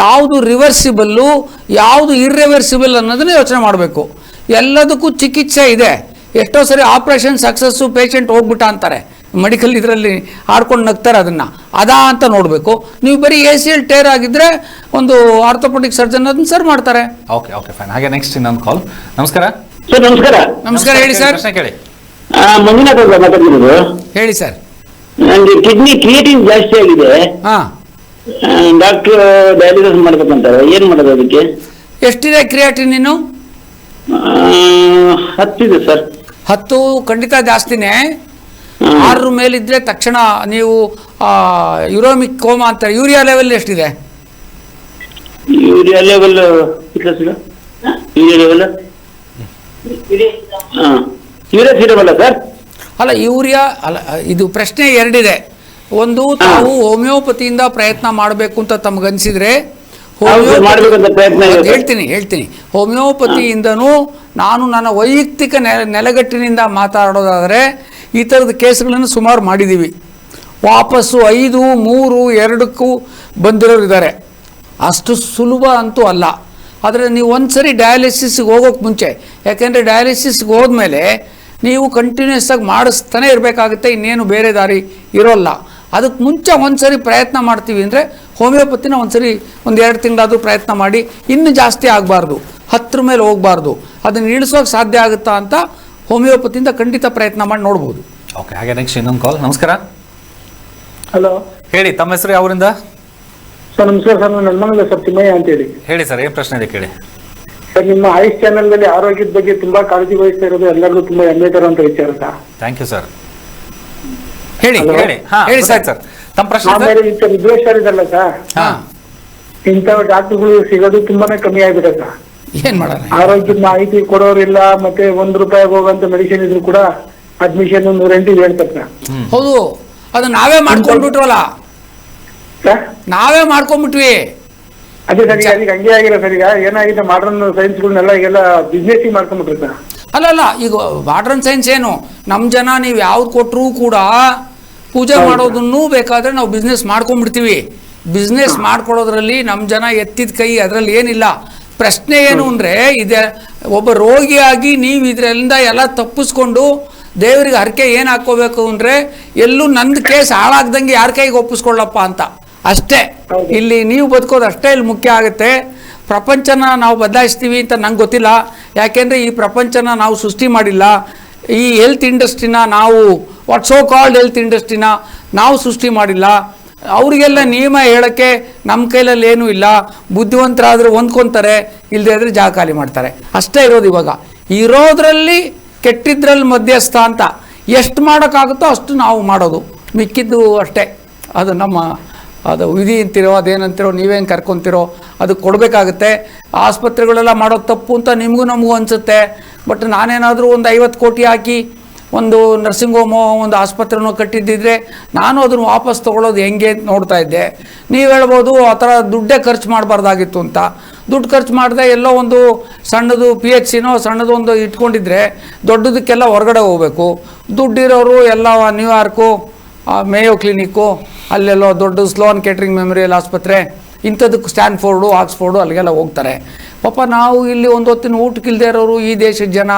ಯಾವುದು ರಿವರ್ಸಿಬಲ್ಲು, ಯಾವುದು ಇರ್ರಿವರ್ಸಿಬಲ್ ಅನ್ನೋದನ್ನ ಯೋಚನೆ ಮಾಡಬೇಕು. ಎಲ್ಲದಕ್ಕೂ ಚಿಕಿತ್ಸೆ ಇದೆ. ಎಷ್ಟೋ ಸರಿ ಆಪರೇಷನ್ ಸಕ್ಸಸ್ಸು, ಪೇಷಂಟ್ ಹೋಗ್ಬಿಟ್ಟ ಅಂತಾರೆ, ಮೆಡಿಕಲ್ ಇದರಲ್ಲಿ ಆಡ್ಕೊಂಡು ನಗ್ತಾರೆ, ಅದಾ ಅಂತ ನೋಡಬೇಕು. ನೀವು ಬರೀ ACL ಟೇರ್ ಆಗಿದ್ರೆ ಒಂದು ಆರ್ಥೋಪೆಡಿಕ್ ಸರ್ಜನ್ ಅದನ್ನ ಸರ್ ಮಾಡ್ತಾರೆ. Okay okay fine. ಹಾಗೆ ನೆಕ್ಸ್ಟ್ ಇನ್ನೊಂದು ಕಾಲ್. ನಮಸ್ಕಾರ ಸರ್. ನಮಸ್ಕಾರ. ನಮಸ್ಕಾರ, ಹೇಳಿ ಸರ್. ಪ್ರಶ್ನೆ ಕೇಳಿ. ಮಂಜುನಾಥ್ ಅವರು ಮಾತಾಡ್ತಿರೋದು. ಹೇಳಿ ಸರ್. ನನಗೆ ಕಿಡ್ನಿ ಕ್ರಿಯೇಟಿನ್ ಜಾಸ್ತಿ ಆಗಿದೆ. ಡಾಕ್ಟರ್ ಡಯಾಲಿಸಿಸ್ ಮಾಡ್ಬೇಕಂತಾರೆ, ಏನ್ ಮಾಡೋದು ಅದಕ್ಕೆ? ಎಷ್ಟಿದೆ ಕ್ರಿಯಾಟಿನ್? ನೀನು 10 ಇದೆ ಸರ್. 10 ಖಂಡಿತ ಜಾಸ್ತಿನೇ. 6 ಮೇಲಿದ್ರೆ ತಕ್ಷಣ ನೀವು ಯುರೋಮಿಕ್ ಕೋಮಾ ಅಂತಾರೆ. ಯೂರಿಯಾ ಲೆವೆಲ್ ಎಷ್ಟಿದೆ? ಯೂರಿಯಾ ಲೆವೆಲ್ ಯೂರಿಯಾ ಸಿರಬಲ್ಲ ಸರ್? ಅಲ್ಲ, ಯೂರಿಯಾ ಅಲ್ಲ. ಇದು ಪ್ರಶ್ನೆ 2 ಇದೆ. ಒಂದು, ತಾವು ಹೋಮಿಯೋಪತಿಯಿಂದ ಪ್ರಯತ್ನ ಮಾಡಬೇಕು ಅಂತ ತಮಗನ್ಸಿದ್ರೆ ಮಾಡ್ಬೇಕಂತ ಪ್ರಯತ್ನ ಇದೆ. ಹೇಳ್ತೀನಿ ಹೋಮಿಯೋಪತಿಯಿಂದನೂ ನಾನು ನನ್ನ ವೈಯಕ್ತಿಕ ನೆಲೆಗಟ್ಟಿನಿಂದ ಮಾತಾಡೋದಾದರೆ ಈ ಥರದ ಕೇಸ್ಗಳನ್ನು ಸುಮಾರು ಮಾಡಿದ್ದೀವಿ. ವಾಪಸ್ಸು 5, 3, 2ಕ್ಕೂ ಬಂದಿರೋರು ಇದ್ದಾರೆ. ಅಷ್ಟು ಸುಲಭ ಅಂತೂ ಅಲ್ಲ. ಆದರೆ ನೀವು ಒಂದು ಸರಿ ಡಯಾಲಿಸಿಸ್ಗೆ ಹೋಗೋಕ್ಕೆ ಮುಂಚೆ, ಯಾಕೆಂದರೆ ಡಯಾಲಿಸಿಸ್ಗೆ ಹೋದ್ಮೇಲೆ ನೀವು ಕಂಟಿನ್ಯೂಸ್ ಆಗಿ ಮಾಡಿಸ್ತಾನೆ ಇರಬೇಕಾಗುತ್ತೆ, ಇನ್ನೇನು ಬೇರೆ ದಾರಿ ಇರೋಲ್ಲ. ಅದಕ್ಕೆ ಮುಂಚೆ ಒಂದು ಸರಿ ಪ್ರಯತ್ನ ಮಾಡ್ತೀವಿ ಅಂದರೆ ಹೋಮಿಯೋಪತಿನ ಒಂದು ಸರಿ 1-2 ತಿಂಗಳಾದರೂ ಪ್ರಯತ್ನ ಮಾಡಿ, ಇನ್ನೂ ಜಾಸ್ತಿ ಆಗಬಾರ್ದು, 10 ಮೇಲೆ ಹೋಗಬಾರ್ದು. ಅದನ್ನು ಇಳಿಸೋಕೆ ಸಾಧ್ಯ ಆಗುತ್ತಾ ಅಂತ ಹೋಮಿಯೋಪತಿಯಿಂದ ಖಂಡಿತ ಪ್ರಯತ್ನ ಮಾಡಿ ನೋಡ್ಬೋದು. ಓಕೆ, ಹಾಗೆ ನೆಕ್ಸ್ಟ್ ಇನ್ನೊಂದು ಕಾಲ್. ನಮಸ್ಕಾರ. ಹಲೋ, ಹೇಳಿ, ತಮ್ಮ ಹೆಸರು ಯಾವರಿಂದ? ಸರ್ ನಮಸ್ಕಾರ ಸರ್. ನನ್ನ ಮಗನ ಸರ್ ತಿಮ್ಮಯ್ಯ ಅಂತೇಳಿ. ಹೇಳಿ ಸರ್, ಏನು ಪ್ರಶ್ನೆ ಇದೆ ಕೇಳಿ. ಸರ್, ನಿಮ್ಮ ಆಯುಷ್ ಚಾನೆಲ್ ನಲ್ಲಿ ಆರೋಗ್ಯದ ಬಗ್ಗೆ ತುಂಬಾ ಕಾಳಜಿ ವಹಿಸ್ತಾ ಇರೋದು ಎಲ್ಲರಿಗೂ ತುಂಬಾ ಹೆಮ್ಮೆ ತರುವಂತ ವಿಚಾರ ಸರ್. Thank you sir. ಹೇಳಿ ಹೇಳಿ ಸರ್. ತಮ್ಮ ಪ್ರಶ್ನೆ ಸರ್? ಆಮೇಲೆ ಇಂಥ ವಿದ್ವೇಷರಿದಲ್ಲ ಸರ್, ಹಾಂ, ಇಂಥ ಡಾಕ್ಟರ್ಗಳು ಸಿಗೋದು ತುಂಬಾನೇ ಕಮ್ಮಿ ಆಗಿದೆ ಸರ್. ಏನು ಮಾಡೋಣ? ಆರೋಗ್ಯದ ಮಾಹಿತಿ ಕೊಡೋರಿಲ್ಲ, ಮತ್ತೆ ₹1 ಹೋಗುವಂತ ಮೆಡಿಸಿನ್ ಇದ್ರು ಕೂಡ ಅಡ್ಮಿಷನ್ 108 ಹೇಳ್ತಾರೆ ಸರ್. ಹೌದು, ಅದು ನಾವೇ ಮಾಡ್ಕೊಂಡ್ಬಿಟ್ವಲ್ಲ, ಸರ್ ನಾವೇ ಮಾಡ್ಕೊಂಡ್ಬಿಟ್ವಿ. ಅದೇ ಸರ್, ಈಗ ಹಂಗೆ ಆಗಿಲ್ಲ ಸರ್. ಈಗ ಏನಾಗಿದೆ, ಮಾಡರ್ನ್ ಸೈನ್ಸ್ಗಳನ್ನೆಲ್ಲ ಈಗೆಲ್ಲ ಬಿಸ್ನೆಸ್ ಮಾಡ್ಕೊಂಡ್ಬಿಟ್ರಿ ಸರ್. ಅಲ್ಲ, ಈಗ ಮಾಡ್ರನ್ ಸೈನ್ಸ್ ಏನು, ನಮ್ಮ ಜನ ನೀವು ಯಾವ್ದು ಕೊಟ್ಟರೂ ಕೂಡ ಪೂಜೆ ಮಾಡೋದನ್ನು ಬೇಕಾದರೆ ನಾವು ಬಿಸ್ನೆಸ್ ಮಾಡ್ಕೊಂಡ್ಬಿಡ್ತೀವಿ. ಬಿಸ್ನೆಸ್ ಮಾಡ್ಕೊಡೋದ್ರಲ್ಲಿ ನಮ್ಮ ಜನ ಎತ್ತಿದ ಕೈ, ಅದರಲ್ಲಿ ಏನಿಲ್ಲ. ಪ್ರಶ್ನೆ ಏನು ಅಂದರೆ, ಇದೆ ಒಬ್ಬ ರೋಗಿಯಾಗಿ ನೀವು ಇದರಿಂದ ಎಲ್ಲ ತಪ್ಪಿಸ್ಕೊಂಡು ದೇವರಿಗೆ ಹರಕೆ ಏನು ಹಾಕ್ಕೋಬೇಕು ಅಂದರೆ, ಎಲ್ಲೂ ನಂದು ಕೇಸ್ ಹಾಳಾಗ್ದಂಗೆ ಯಾರ ಕೈಗೆ ಒಪ್ಪಿಸ್ಕೊಳ್ಳಪ್ಪ ಅಂತ ಅಷ್ಟೇ. ಇಲ್ಲಿ ನೀವು ಬದುಕೋದು ಅಷ್ಟೇ ಇಲ್ಲಿ ಮುಖ್ಯ ಆಗುತ್ತೆ. ಪ್ರಪಂಚನ ನಾವು ಬದಲಾಯಿಸ್ತೀವಿ ಅಂತ ನಂಗೆ ಗೊತ್ತಿಲ್ಲ, ಯಾಕೆಂದರೆ ಈ ಪ್ರಪಂಚನ ನಾವು ಸೃಷ್ಟಿ ಮಾಡಿಲ್ಲ. ಈ ಹೆಲ್ತ್ ಇಂಡಸ್ಟ್ರಿನ ನಾವು ಸೋ ಕಾಲ್ಡ್ ಹೆಲ್ತ್ ಇಂಡಸ್ಟ್ರಿನ ನಾವು ಸೃಷ್ಟಿ ಮಾಡಿಲ್ಲ. ಅವರಿಗೆಲ್ಲ ನಿಯಮ ಹೇಳೋಕ್ಕೆ ನಮ್ಮ ಕೈಲಲ್ಲಿ ಏನೂ ಇಲ್ಲ. ಬುದ್ಧಿವಂತರಾದರೂ ಹೊಂದ್ಕೊತಾರೆ, ಇಲ್ಲದೇ ಇದ್ರೆ ಜಾಗ ಖಾಲಿ ಮಾಡ್ತಾರೆ, ಅಷ್ಟೇ ಇರೋದು. ಇವಾಗ ಇರೋದ್ರಲ್ಲಿ ಕೆಟ್ಟಿದ್ರಲ್ಲಿ ಮಧ್ಯಸ್ಥ ಅಂತ ಎಷ್ಟು ಮಾಡೋಕ್ಕಾಗುತ್ತೋ ಅಷ್ಟು ನಾವು ಮಾಡೋದು, ಮಿಕ್ಕಿದ್ದು ಅಷ್ಟೇ. ಅದು ನಮ್ಮ ಅದು ವಿಧಿ ಅಂತಿರೋ, ಅದೇನಂತಿರೋ, ನೀವೇನು ಕರ್ಕೊತಿರೋ ಅದು ಕೊಡಬೇಕಾಗುತ್ತೆ. ಆಸ್ಪತ್ರೆಗಳೆಲ್ಲ ಮಾಡೋದು ತಪ್ಪು ಅಂತ ನಿಮಗೂ ನಮಗೂ ಅನಿಸುತ್ತೆ. ಬಟ್ ನಾನೇನಾದರೂ ಒಂದು 50 ಕೋಟಿ ಹಾಕಿ ಒಂದು ನರ್ಸಿಂಗ್ ಹೋಮೋ, ಒಂದು ಆಸ್ಪತ್ರೆನೋ ಕಟ್ಟಿದ್ದಿದ್ರೆ ನಾನು ಅದನ್ನು ವಾಪಸ್ ತೊಗೊಳ್ಳೋದು ಹೆಂಗೆ ಅಂತ ನೋಡ್ತಾ ಇದ್ದೆ. ನೀವು ಹೇಳ್ಬೋದು ಆ ಥರ ದುಡ್ಡೇ ಖರ್ಚು ಮಾಡಬಾರ್ದಾಗಿತ್ತು ಅಂತ. ದುಡ್ಡು ಖರ್ಚು ಮಾಡಿದೆ ಎಲ್ಲೋ ಒಂದು ಸಣ್ಣದು PHCನೋ ಸಣ್ಣದು ಒಂದು ಇಟ್ಕೊಂಡಿದ್ರೆ ದೊಡ್ಡದಕ್ಕೆಲ್ಲ ಹೊರಗಡೆ ಹೋಗಬೇಕು. ದುಡ್ಡಿರೋರು ಎಲ್ಲ ನ್ಯೂಯಾರ್ಕು, ಮೇಯೋ ಕ್ಲಿನಿಕ್ಕು, ಅಲ್ಲೆಲ್ಲೋ ದೊಡ್ಡ ಸ್ಲೋನ್ ಕೇಟ್ರಿಂಗ್ ಮೆಮೋರಿಯಲ್ ಆಸ್ಪತ್ರೆ, ಇಂಥದಕ್ಕೆ ಸ್ಟ್ಯಾನ್ಫೋರ್ಡು, ಆಕ್ಸ್ಫೋರ್ಡು ಅಲ್ಲಿಗೆಲ್ಲ ಹೋಗ್ತಾರೆ. ಪಾಪ ನಾವು ಇಲ್ಲಿ ಒಂದು ಹೊತ್ತಿನ ಊಟಕ್ಕಿಲ್ಲದೆ ಇರೋರು ಈ ದೇಶದ ಜನ.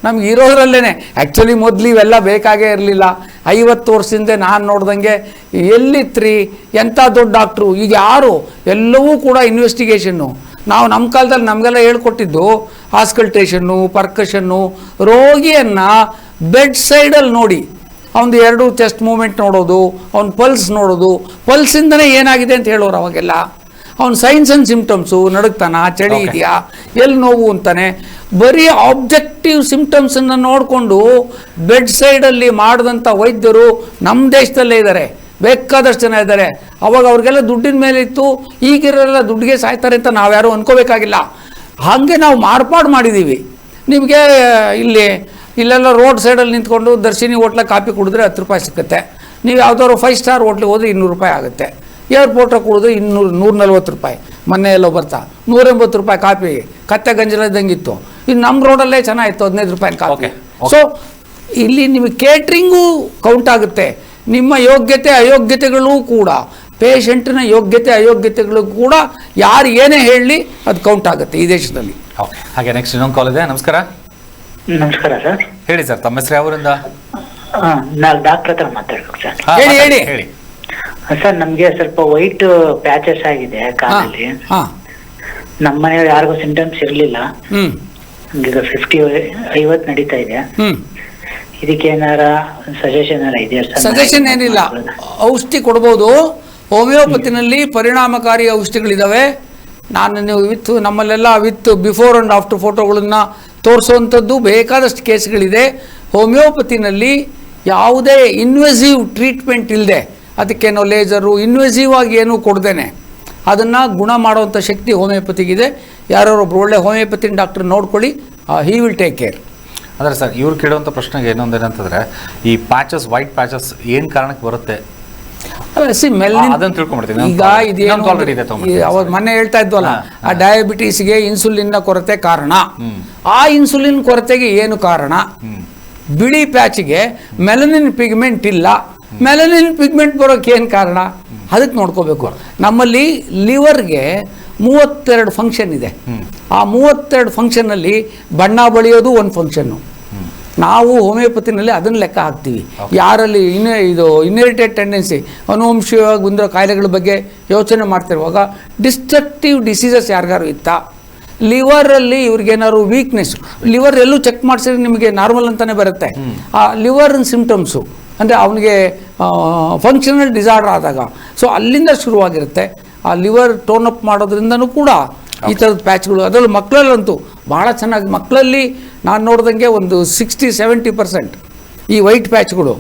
ನಮ್ಗೆ ಇರೋದ್ರಲ್ಲೇ ಆ್ಯಕ್ಚುಲಿ ಮೊದಲು ಇವೆಲ್ಲ ಬೇಕಾಗೇ ಇರಲಿಲ್ಲ. 50 ವರ್ಷದಿಂದ ನಾನು ನೋಡ್ದಂಗೆ ಎಲ್ಲಿತ್ರಿ ಎಂಥ ದೊಡ್ಡ ಡಾಕ್ಟ್ರು, ಈಗ ಯಾರು, ಎಲ್ಲವೂ ಕೂಡ ಇನ್ವೆಸ್ಟಿಗೇಷನ್ನು. ನಾವು ನಮ್ಮ ಕಾಲದಲ್ಲಿ ನಮಗೆಲ್ಲ ಹೇಳ್ಕೊಟ್ಟಿದ್ದು ಆಸ್ಕಲ್ಟೇಷನ್ನು, ಪರ್ಕಷನ್ನು. ರೋಗಿಯನ್ನು ಬೆಡ್ ಸೈಡಲ್ಲಿ ನೋಡಿ ಅವನು 2 ಚೆಸ್ಟ್ ಮೂಮೆಂಟ್ ನೋಡೋದು, ಅವ್ನ ಪಲ್ಸ್ ನೋಡೋದು, ಪಲ್ಸಿಂದನೇ ಏನಾಗಿದೆ ಅಂತ ಹೇಳೋರು ಅವಾಗೆಲ್ಲ. ಅವ್ನು ಸೈನ್ಸ್ ಆ್ಯಂಡ್ ಸಿಮ್ಟಮ್ಸು, ನಡುಕ್ತಾನ, ಚಳಿ ಇದೆಯಾ, ಎಲ್ಲಿ ನೋವು ಅಂತಾನೆ, ಬರೀ ಆಬ್ಜೆಕ್ಟಿವ್ ಸಿಮ್ಟಮ್ಸನ್ನು ನೋಡಿಕೊಂಡು ಬೆಡ್ ಸೈಡಲ್ಲಿ ಮಾಡಿದಂಥ ವೈದ್ಯರು ನಮ್ಮ ದೇಶದಲ್ಲೇ ಇದ್ದಾರೆ, ಬೇಕಾದಷ್ಟು ಜನ ಇದ್ದಾರೆ. ಅವಾಗ ಅವ್ರಿಗೆಲ್ಲ ದುಡ್ಡಿನ ಮೇಲೆ ಇತ್ತು, ಈಗಿರೋಲ್ಲ ದುಡ್ಡಿಗೆ ಸಾಯ್ತಾರೆ ಅಂತ ನಾವ್ಯಾರು ಅಂದ್ಕೋಬೇಕಾಗಿಲ್ಲ. ಹಾಗೆ ನಾವು ಮಾರ್ಪಾಡು ಮಾಡಿದ್ದೀವಿ. ನಿಮಗೆ ಇಲ್ಲೆಲ್ಲ ರೋಡ್ ಸೈಡಲ್ಲಿ ನಿಂತ್ಕೊಂಡು ದರ್ಶಿನಿ ಹೋಟ್ಲಾಗ ಕಾಫಿ ಕುಡಿದ್ರೆ ₹10 ಸಿಕ್ಕುತ್ತೆ. ನೀವು ಯಾವುದಾದ್ರು 5 ಸ್ಟಾರ್ ಹೋಟ್ಲಿಗೆ ಹೋದ್ರೆ ₹200 ಆಗುತ್ತೆ. ಏರ್ಪೋರ್ಟಾಗ ಕುಡಿದ್ರೆ ₹140. ಮೊನ್ನೆ ಎಲ್ಲೋ ಬರ್ತಾ ₹180 ಕಾಫಿ, ಕತ್ತೆ ಗಂಜಲ ಇದ್ದಂಗಿತ್ತು. ಇನ್ನು ನಮ್ಮ ರೋಡಲ್ಲೇ ಚೆನ್ನಾಗಿತ್ತು, ₹15 ಕಾಫಿ. ಸೊ ಇಲ್ಲಿ ನಿಮಗೆ ಕೇಟ್ರಿಂಗು ಕೌಂಟ್ ಆಗುತ್ತೆ. ನಿಮ್ಮ ಯೋಗ್ಯತೆ ಅಯೋಗ್ಯತೆಗಳು ಕೂಡ, ಪೇಷಂಟ್ನ ಯೋಗ್ಯತೆ ಅಯೋಗ್ಯತೆಗಳು ಕೂಡ ಯಾರು ಏನೇ ಹೇಳಲಿ ಅದು ಕೌಂಟ್ ಆಗುತ್ತೆ ಈ ದೇಶದಲ್ಲಿ. ಓಕೆ, ಹಾಗೆ ನೆಕ್ಸ್ಟ್ ಇನ್ನೊಂದು ಕಾಲ್ ಇದೆ. ನಮಸ್ಕಾರ. ನಮಸ್ಕಾರ ಸರ್. ಹೇಳಿ ಸರ್, ತಮ್ಮ ಹೆಸರು ಯಾವರಿಂದ? ನಾನು ಡಾಕ್ಟರ್ ಹತ್ರ ಮಾತಾಡ್ಬೇಕು ಸರ್. ಹೇಳಿ ಸರ್, ನಮ್ಗೆ ಸ್ವಲ್ಪ ವೈಟ್ ಪ್ಯಾಚಸ್ ಆಗಿದೆ ಕಾಲಲ್ಲಿ. ಹಾಂ, ನಮ್ಮ ಮನೆಯವ್ರು ಯಾರಿಗೂ ಸಿಂಟಮ್ಸ್ ಇರಲಿಲ್ಲ. ಈಗ 50 ನಡೀತಾ ಇದೆ. ಇದಕ್ಕೆ ಏನಾರ ಸಜೆಷನ್ ಇದೆಯಾ ಸರ್? ಸಜೆಷನ್ ಏನಿಲ್ಲ, ಔಷಧಿ ಕೊಡ್ಬೋದು. ಹೋಮಿಯೋಪತಿನಲ್ಲಿ ಪರಿಣಾಮಕಾರಿ ಔಷಧಿಗಳಿದ್ದಾವೆ. ನೀವು ನಮ್ಮಲ್ಲೆಲ್ಲ ಬಿಫೋರ್ ಆ್ಯಂಡ್ ಆಫ್ಟರ್ ಫೋಟೋಗಳನ್ನು ತೋರಿಸುವಂಥದ್ದು ಬೇಕಾದಷ್ಟು ಕೇಸ್ಗಳಿದೆ. ಹೋಮಿಯೋಪತಿನಲ್ಲಿ ಯಾವುದೇ ಇನ್ವೆಸಿವ್ ಟ್ರೀಟ್ಮೆಂಟ್ ಇಲ್ಲದೆ, ಅದಕ್ಕೇನೋ ಲೇಸರು ಇನ್ವೆಸಿವ್ ಆಗಿ ಏನೂ ಕೊಡ್ದೇನೆ ಅದನ್ನು ಗುಣ ಮಾಡುವಂಥ ಶಕ್ತಿ ಹೋಮಿಯೋಪತಿಗಿದೆ. ಯಾರೊಬ್ಬರು ಒಳ್ಳೆ ಹೋಮಿಯೋಪತಿನ ಡಾಕ್ಟರ್ ನೋಡ್ಕೊಳ್ಳಿ, ಹಿ ವಿಲ್ ಟೇಕ್ ಕೇರ್. ಅಂದರೆ ಸರ್, ಇವ್ರು ಕೇಳುವಂಥ ಪ್ರಶ್ನೆಗೆ ಏನೊಂದೇನಂತಂದರೆ, ಈ ಪ್ಯಾಚಸ್, ವೈಟ್ ಪ್ಯಾಚಸ್ ಏನು ಕಾರಣಕ್ಕೆ ಬರುತ್ತೆ ಅದನ್ನ ತಿಳ್ಕೊಂಡ್ಬಿಡ್ತೀನಿ. ಈಗ ಇದೇನು already ಇದೆ ತಗೊಂಡ್ಬಿಡ್ತೀನಿ. ಅವ್ರು ಮೊನ್ನೆ ಹೇಳ್ತಾ ಇದ್ವಲ್ಲ, ಆ ಡಯಾಬಿಟೀಸ್ಗೆ ಇನ್ಸುಲಿನ್ ಕೊರತೆ ಕಾರಣ. ಆ ಇನ್ಸುಲಿನ್ ಕೊರತೆಗೆ ಏನು ಕಾರಣ? ಬಿಳಿ ಪ್ಯಾಚಿಗೆ ಮೆಲನಿನ್ ಪಿಗ್ಮೆಂಟ್ ಇಲ್ಲ. ಮೆಲನಿನ್ ಪಿಗ್ಮೆಂಟ್ ಬರೋಕೆ ಏನು ಕಾರಣ? ಅದಕ್ಕೆ ನೋಡ್ಕೋಬೇಕು. ನಮ್ಮಲ್ಲಿ ಲಿವರ್ಗೆ 32 ಫಂಕ್ಷನ್ ಇದೆ. ಆ 32 ಫಂಕ್ಷನ್ನಲ್ಲಿ ಬಣ್ಣ ಬಳಿಯೋದು ಒಂದು ಫಂಕ್ಷನ್ನು. ನಾವು ಹೋಮಿಯೋಪತಿನಲ್ಲಿ ಅದನ್ನು ಲೆಕ್ಕ ಹಾಕ್ತೀವಿ. ಯಾರಲ್ಲಿ ಇನ್ಹೆರಿಟೆಡ್ ಟೆಂಡೆನ್ಸಿ, ಅನುವಂಶೀಯವಾಗಿ ಬಂದಿರೋ ಕಾಯಿಲೆಗಳ ಬಗ್ಗೆ ಯೋಚನೆ ಮಾಡ್ತಿರುವಾಗ ಡಿಸ್ಟ್ರಕ್ಟಿವ್ ಡಿಸೀಸಸ್ ಯಾರಿಗಾರು ಇತ್ತಾ, ಲಿವರಲ್ಲಿ ಇವ್ರಿಗೇನಾದ್ರು ವೀಕ್ನೆಸ್, ಲಿವರ್ ಎಲ್ಲೂ ಚೆಕ್ ಮಾಡಿಸಿದ್ರೆ ನಿಮಗೆ ನಾರ್ಮಲ್ ಅಂತಲೇ ಬರುತ್ತೆ. ಆ ಲಿವರ್ ಸಿಂಪ್ಟಮ್ಸು ಅಂದರೆ ಅವನಿಗೆ ಫಂಕ್ಷನಲ್ ಡಿಸಾರ್ಡರ್ ಆದಾಗ, ಸೊ ಅಲ್ಲಿಂದ ಶುರುವಾಗಿರುತ್ತೆ. ಆ ಲಿವರ್ ಟೋನ್ ಅಪ್ ಮಾಡೋದ್ರಿಂದನೂ ಕೂಡ ಈ ಥರದ ಪ್ಯಾಚ್ಗಳು, ಅದರಲ್ಲೂ ಮಕ್ಕಳಲ್ಲಂತೂ ಭಾಳ ಚೆನ್ನಾಗಿ, ಮಕ್ಕಳಲ್ಲಿ ನಾನು ನೋಡ್ದಂಗೆ ಒಂದು 60-70% ಈ ವೈಟ್ ಪ್ಯಾಚ್ಗಳು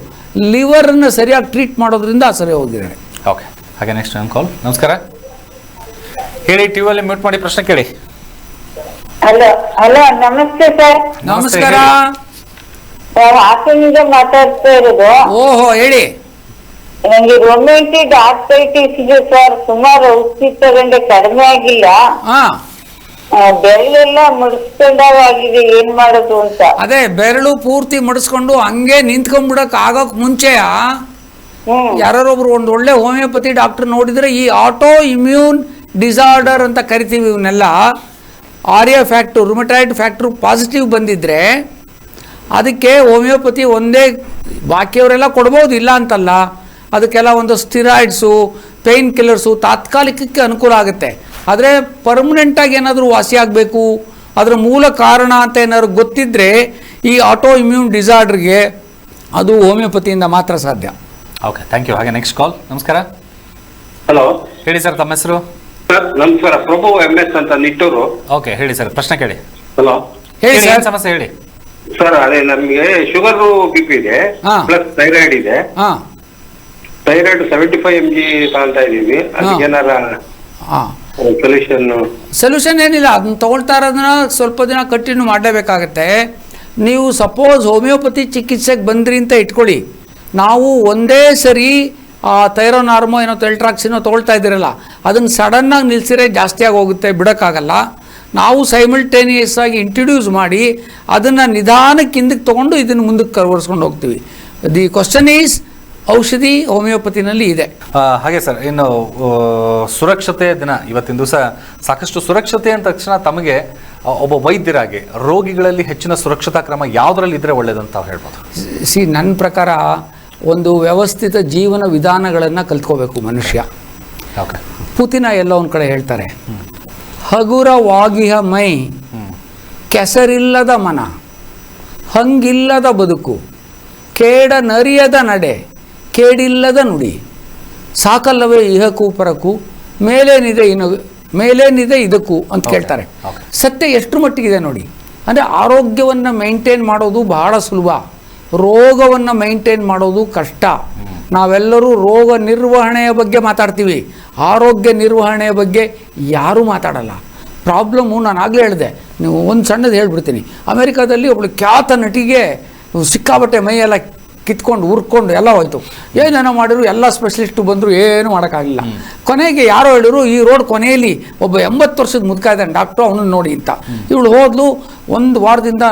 ಲಿವರನ್ನು ಸರಿಯಾಗಿ ಟ್ರೀಟ್ ಮಾಡೋದ್ರಿಂದ ಸರಿ ಹೋಗಿದ್ದಾರೆ. ಓಕೆ, ಹಾಗೆ ನೆಕ್ಸ್ಟ್ ನನ್ನ ಕಾಲ್. ನಮಸ್ಕಾರ, ಹೇಳಿ, ಟಿವಿಯಲ್ಲಿ ಮ್ಯೂಟ್ ಮಾಡಿ ಪ್ರಶ್ನೆ ಕೇಳಿ. ಹಲೋ ಹಲೋ, ನಮಸ್ತೆ ಸರ್. ನಮಸ್ಕಾರ. ಸರ್, ಹಾಸನಿಂದ ಮಾತಾಡ್ತಾ ಇರೋದು. ಓಹೋ, ಹೇಳಿ. ನನಗೆ ರೊಮ್ಯಾಂಟಿಕ್ ಆರ್ಥೈಟಿಸ್ ಇದೆ ಸರ್. ಸುಮಾರು ಔಷಧಿ ತಗೊಂಡೆ, ಕಡಿಮೆ ಆಗಿಲ್ಲ. ಬೆರಳೆಲ್ಲ ಮುಡಿಸ್ಕೊಂಡಾಗಿದೆ, ಏನ್ ಮಾಡೋದು ಅಂತ. ಅದೇ ಬೆರಳು ಪೂರ್ತಿ ಮುಡಿಸ್ಕೊಂಡು ಹಂಗೆ ನಿಂತ್ಕೊಂಡ್ಬಿಡಕ್ ಆಗೋಕ್ ಮುಂಚೆಯ ಯಾರೊಬ್ರು ಒಂದು ಒಳ್ಳೆ ಹೋಮಿಯೋಪತಿ ಡಾಕ್ಟರ್ ನೋಡಿದ್ರೆ ಈ ಆಟೋ ಇಮ್ಯೂನ್ ಡಿಸಾರ್ಡರ್ ಅಂತ ಕರಿತೀವಿ ಇವನ್ನೆಲ್ಲ, ಆರ್ಯ ಫ್ಯಾಕ್ಟರ್, ರುಮಟಾಯ್ಡ್ ಫ್ಯಾಕ್ಟರ್ ಪಾಸಿಟಿವ್ ಬಂದಿದ್ರೆ ಅದಕ್ಕೆ ಹೋಮಿಯೋಪತಿ ಒಂದೇ, ಬಾಕಿಯವರೆಲ್ಲ ಕೊಡ್ಬೋದು, ಇಲ್ಲ ಅಂತಲ್ಲ. ಅದಕ್ಕೆಲ್ಲ ಒಂದು ಸ್ಟಿರಾಯ್ಡ್ಸು, ಪೇಯ್ನ್ ಕಿಲ್ಲರ್ಸು ತಾತ್ಕಾಲಿಕಕ್ಕೆ ಅನುಕೂಲ ಆಗುತ್ತೆ. ಆದರೆ ಪರ್ಮನೆಂಟಾಗಿ ಏನಾದರೂ ವಾಸಿ ಆಗಬೇಕು, ಅದರ ಮೂಲ ಕಾರಣ ಅಂತ ಏನಾದ್ರು ಗೊತ್ತಿದ್ದರೆ ಈ ಆಟೋ ಇಮ್ಯೂನ್ ಡಿಸಾರ್ಡರ್ಗೆ ಅದು ಹೋಮಿಯೋಪತಿಯಿಂದ ಮಾತ್ರ ಸಾಧ್ಯ. Okay, thank you. ಹಾಗೆ ನೆಕ್ಸ್ಟ್ ಕಾಲ್. ನಮಸ್ಕಾರ. ಹಲೋ, ಹೇಳಿ ಸರ್, ತಮ್ಮ ಹೆಸರು? ಸರ್ ನಮಸ್ಕಾರ, ಪ್ರಭು MS ಅಂತ ನಿಟ್ಟೂರು. ಓಕೆ, ಹೇಳಿ ಸರ್, ಪ್ರಶ್ನೆ ಕೇಳಿ. ಹಲೋ, ಹೇಳಿ ಏನು ಸರ್. ಸಮಸ್ಯೆ ಹೇಳಿ. ಸರ್ ಅದೇ ನಮಗೆ ಶುಗರ್ BP ಇದೆ, ಪ್ಲಸ್ ಥೈರಾಯ್ಡ್ ಇದೆ. ಥೈರಾಯ್ಡ್ 75 mg ತಗೊಳ್ತಾ ಇದೀವಿ. ಅದಕ್ಕೆ ಏನಾರ ಸೊಲ್ಯೂಷನ್ ಏನಿಲ್ಲ, ಅದನ್ನ ತಗೊಳ್ತಾ ಇರೋದನ್ನ ಸ್ವಲ್ಪ ದಿನ ಕಂಟಿನ್ಯೂ ಮಾಡಲೇಬೇಕಾಗತ್ತೆ. ನೀವು ಸಪೋಸ್ ಹೋಮಿಯೋಪತಿ ಚಿಕಿತ್ಸೆಗೆ ಬಂದ್ರಿ ಅಂತ ಇಟ್ಕೊಳ್ಳಿ, ನಾವು ಒಂದೇ ಸರಿ ಥೈರೋನಾರ್ಮೋ ಏನೋ ಟೆಲ್ಟ್ರಾಕ್ಸಿನೋ ತೊಗೊಳ್ತಾ ಇದ್ದೀರಲ್ಲ, ಅದನ್ನು ಸಡನ್ನಾಗಿ ನಿಲ್ಲಿಸಿದ್ರೆ ಜಾಸ್ತಿಯಾಗಿ ಹೋಗುತ್ತೆ, ಬಿಡೋಕ್ಕಾಗಲ್ಲ. ನಾವು ಸೈಮಲ್ಟೇನಿಯಸ್ ಆಗಿ ಇಂಟ್ರಡ್ಯೂಸ್ ಮಾಡಿ ಅದನ್ನು ನಿಧಾನಕ್ಕೆ ಹಿಂದಕ್ಕೆ ತೊಗೊಂಡು ಇದನ್ನು ಮುಂದಕ್ಕೆ ಕರ್ವರ್ಸ್ಕೊಂಡು ಹೋಗ್ತೀವಿ. ದಿ ಕ್ವಶನ್ ಈಸ್, ಔಷಧಿ ಹೋಮಿಯೋಪತಿನಲ್ಲಿ ಇದೆ. ಹಾಗೆ ಸರ್, ಇನ್ನು ಸುರಕ್ಷತೆ ದಿನ ಇವತ್ತಿನ ದಿವಸ ಸಾಕಷ್ಟು ಸುರಕ್ಷತೆ ಅಂದ ತಕ್ಷಣ ತಮಗೆ ಒಬ್ಬ ವೈದ್ಯರಾಗಿ ರೋಗಿಗಳಲ್ಲಿ ಹೆಚ್ಚಿನ ಸುರಕ್ಷತಾ ಕ್ರಮ ಯಾವುದರಲ್ಲಿ ಇದ್ರೆ ಒಳ್ಳೇದಂತ ಹೇಳ್ಬೋದು? ನನ್ನ ಪ್ರಕಾರ ಒಂದು ವ್ಯವಸ್ಥಿತ ಜೀವನ ವಿಧಾನಗಳನ್ನು ಕಲ್ತ್ಕೋಬೇಕು ಮನುಷ್ಯ. ಓಕೆ, ಪುತಿನ ಎಲ್ಲ ಒಂದು ಕಡೆ ಹೇಳ್ತಾರೆ, ಹಗುರವಾಗಿಹ ಮೈ, ಕೆಸರಿಲ್ಲದ ಮನ, ಹಂಗಿಲ್ಲದ ಬದುಕು, ಕೇಡ ನರಿಯದ ನಡೆ, ಕೇಡಿಲ್ಲದ ನುಡಿ, ಸಾಕಲ್ಲವೇ ಇಹಕ್ಕೂ ಪರಕ್ಕೂ, ಮೇಲೇನಿದೆ ಇದಕ್ಕೂ ಅಂತ ಕೇಳ್ತಾರೆ. ಸತ್ಯ ಎಷ್ಟು ಮಟ್ಟಿಗಿದೆ ನೋಡಿ. ಅಂದರೆ ಆರೋಗ್ಯವನ್ನು ಮೇಂಟೈನ್ ಮಾಡೋದು ಬಹಳ ಸುಲಭ, ರೋಗವನ್ನು ಮೇಂಟೈನ್ ಮಾಡೋದು ಕಷ್ಟ. ನಾವೆಲ್ಲರೂ ರೋಗ ನಿರ್ವಹಣೆಯ ಬಗ್ಗೆ ಮಾತಾಡ್ತೀವಿ, ಆರೋಗ್ಯ ನಿರ್ವಹಣೆಯ ಬಗ್ಗೆ ಯಾರೂ ಮಾತಾಡಲ್ಲ. ಪ್ರಾಬ್ಲಮ್ಮು ನಾನು ಆಗಲೇ ಹೇಳಿದೆ, ನೀವು ಒಂದು ಸಣ್ಣದು ಹೇಳ್ಬಿಡ್ತೀನಿ. ಅಮೆರಿಕಾದಲ್ಲಿ ಒಬ್ಬಳು ಖ್ಯಾತ ನಟಿಗೆ ಸಿಕ್ಕಾಬಟ್ಟೆ ಮೈಯೆಲ್ಲ ಕಿತ್ಕೊಂಡು ಉರ್ಕೊಂಡು ಎಲ್ಲ ಹೋಯ್ತು. ಏನೇನೋ ಮಾಡಿದ್ರು, ಎಲ್ಲ ಸ್ಪೆಷಲಿಸ್ಟು ಬಂದರು, ಏನು ಮಾಡೋಕ್ಕಾಗಲಿಲ್ಲ. ಕೊನೆಗೆ ಯಾರೋ ಹೇಳಿದ್ರು, ಈ ರೋಡ್ ಕೊನೆಯಲ್ಲಿ ಒಬ್ಬ 80 ವರ್ಷದ ಮುದುಕ ಇದ್ದಾನೆ ಡಾಕ್ಟ್ರು, ಅವನನ್ನು ನೋಡಿ ಅಂತ. ಇವಳು ಹೋದ್ಲು, ಒಂದು ವಾರದಿಂದ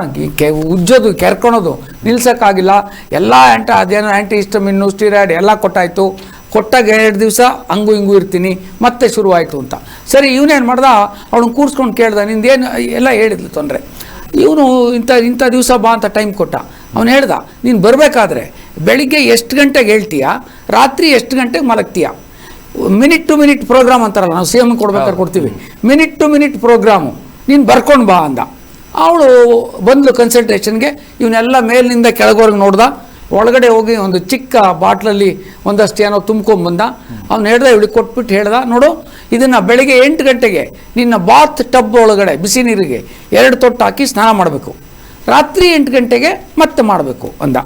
ಉಜ್ಜೋದು ಕೆರ್ಕೊಳೋದು ನಿಲ್ಸೋಕ್ಕಾಗಿಲ್ಲ. ಎಲ್ಲ ಅದೇನೋ ಆ್ಯಂಟಿಹಿಸ್ಟಮಿನ್ನು, ಸ್ಟಿರಾಯ್ಡ್ ಎಲ್ಲ ಕೊಟ್ಟಾಯಿತು. ಕೊಟ್ಟಾಗ 2 ದಿವಸ ಹಂಗೂ ಹಿಂಗೂ ಇರ್ತೀನಿ, ಮತ್ತೆ ಶುರುವಾಯಿತು ಅಂತ. ಸರಿ, ಇವನೇನು ಮಾಡ್ದ, ಅವಳನ್ನ ಕೂರಿಸ್ಕೊಂಡು ಕೇಳ್ದ, ನಿಂದೇನು ಎಲ್ಲ ಹೇಳಿದ್ಲು ತೊಂದರೆ. ಇವನು ಇಂಥ ದಿವಸ ಬಾ ಅಂತ ಟೈಮ್ ಕೊಟ್ಟ. ಅವನು ಹೇಳ್ದ, ನೀನು ಬರಬೇಕಾದ್ರೆ ಬೆಳಿಗ್ಗೆ ಎಷ್ಟು ಗಂಟೆಗೆ ಹೇಳ್ತೀಯಾ, ರಾತ್ರಿ ಎಷ್ಟು ಗಂಟೆಗೆ ಮಲಗ್ತೀಯಾ, ಮಿನಿಟ್ ಟು ಮಿನಿಟ್ ಪ್ರೋಗ್ರಾಮ್ ಅಂತಾರಲ್ಲ, ನಾವು CM ಕೊಡ್ಬೇಕಾದ್ರೆ ಕೊಡ್ತೀವಿ, ಮಿನಿಟ್ ಟು ಮಿನಿಟ್ ಪ್ರೋಗ್ರಾಮು, ನೀನು ಬರ್ಕೊಂಡು ಬಾ ಅಂದ. ಅವಳು ಬಂದ್ಲು ಕನ್ಸಲ್ಟೇಷನ್ಗೆ. ಇವನ್ನೆಲ್ಲ ಮೇಲಿನಿಂದ ಕೆಳಗೋರ್ಗೆ ನೋಡ್ದ, ಒಳಗಡೆ ಹೋಗಿ ಒಂದು ಚಿಕ್ಕ ಬಾಟ್ಲಲ್ಲಿ ಒಂದಷ್ಟು ಏನೋ ತುಂಬ್ಕೊಂಬಂದ. ಅವ್ನು ಹೇಳ್ದ, ಇವಳಿಗೆ ಕೊಟ್ಬಿಟ್ಟು ಹೇಳ್ದ, ನೋಡು, ಇದನ್ನು ಬೆಳಗ್ಗೆ 8 ಗಂಟೆಗೆ ನಿನ್ನ ಬಾತ್ ಟಬ್ ಒಳಗಡೆ ಬಿಸಿ ನೀರಿಗೆ 2 ತೊಟ್ಟು ಹಾಕಿ ಸ್ನಾನ ಮಾಡಬೇಕು, ರಾತ್ರಿ 8 ಗಂಟೆಗೆ ಮತ್ತೆ ಮಾಡಬೇಕು ಅಂದ.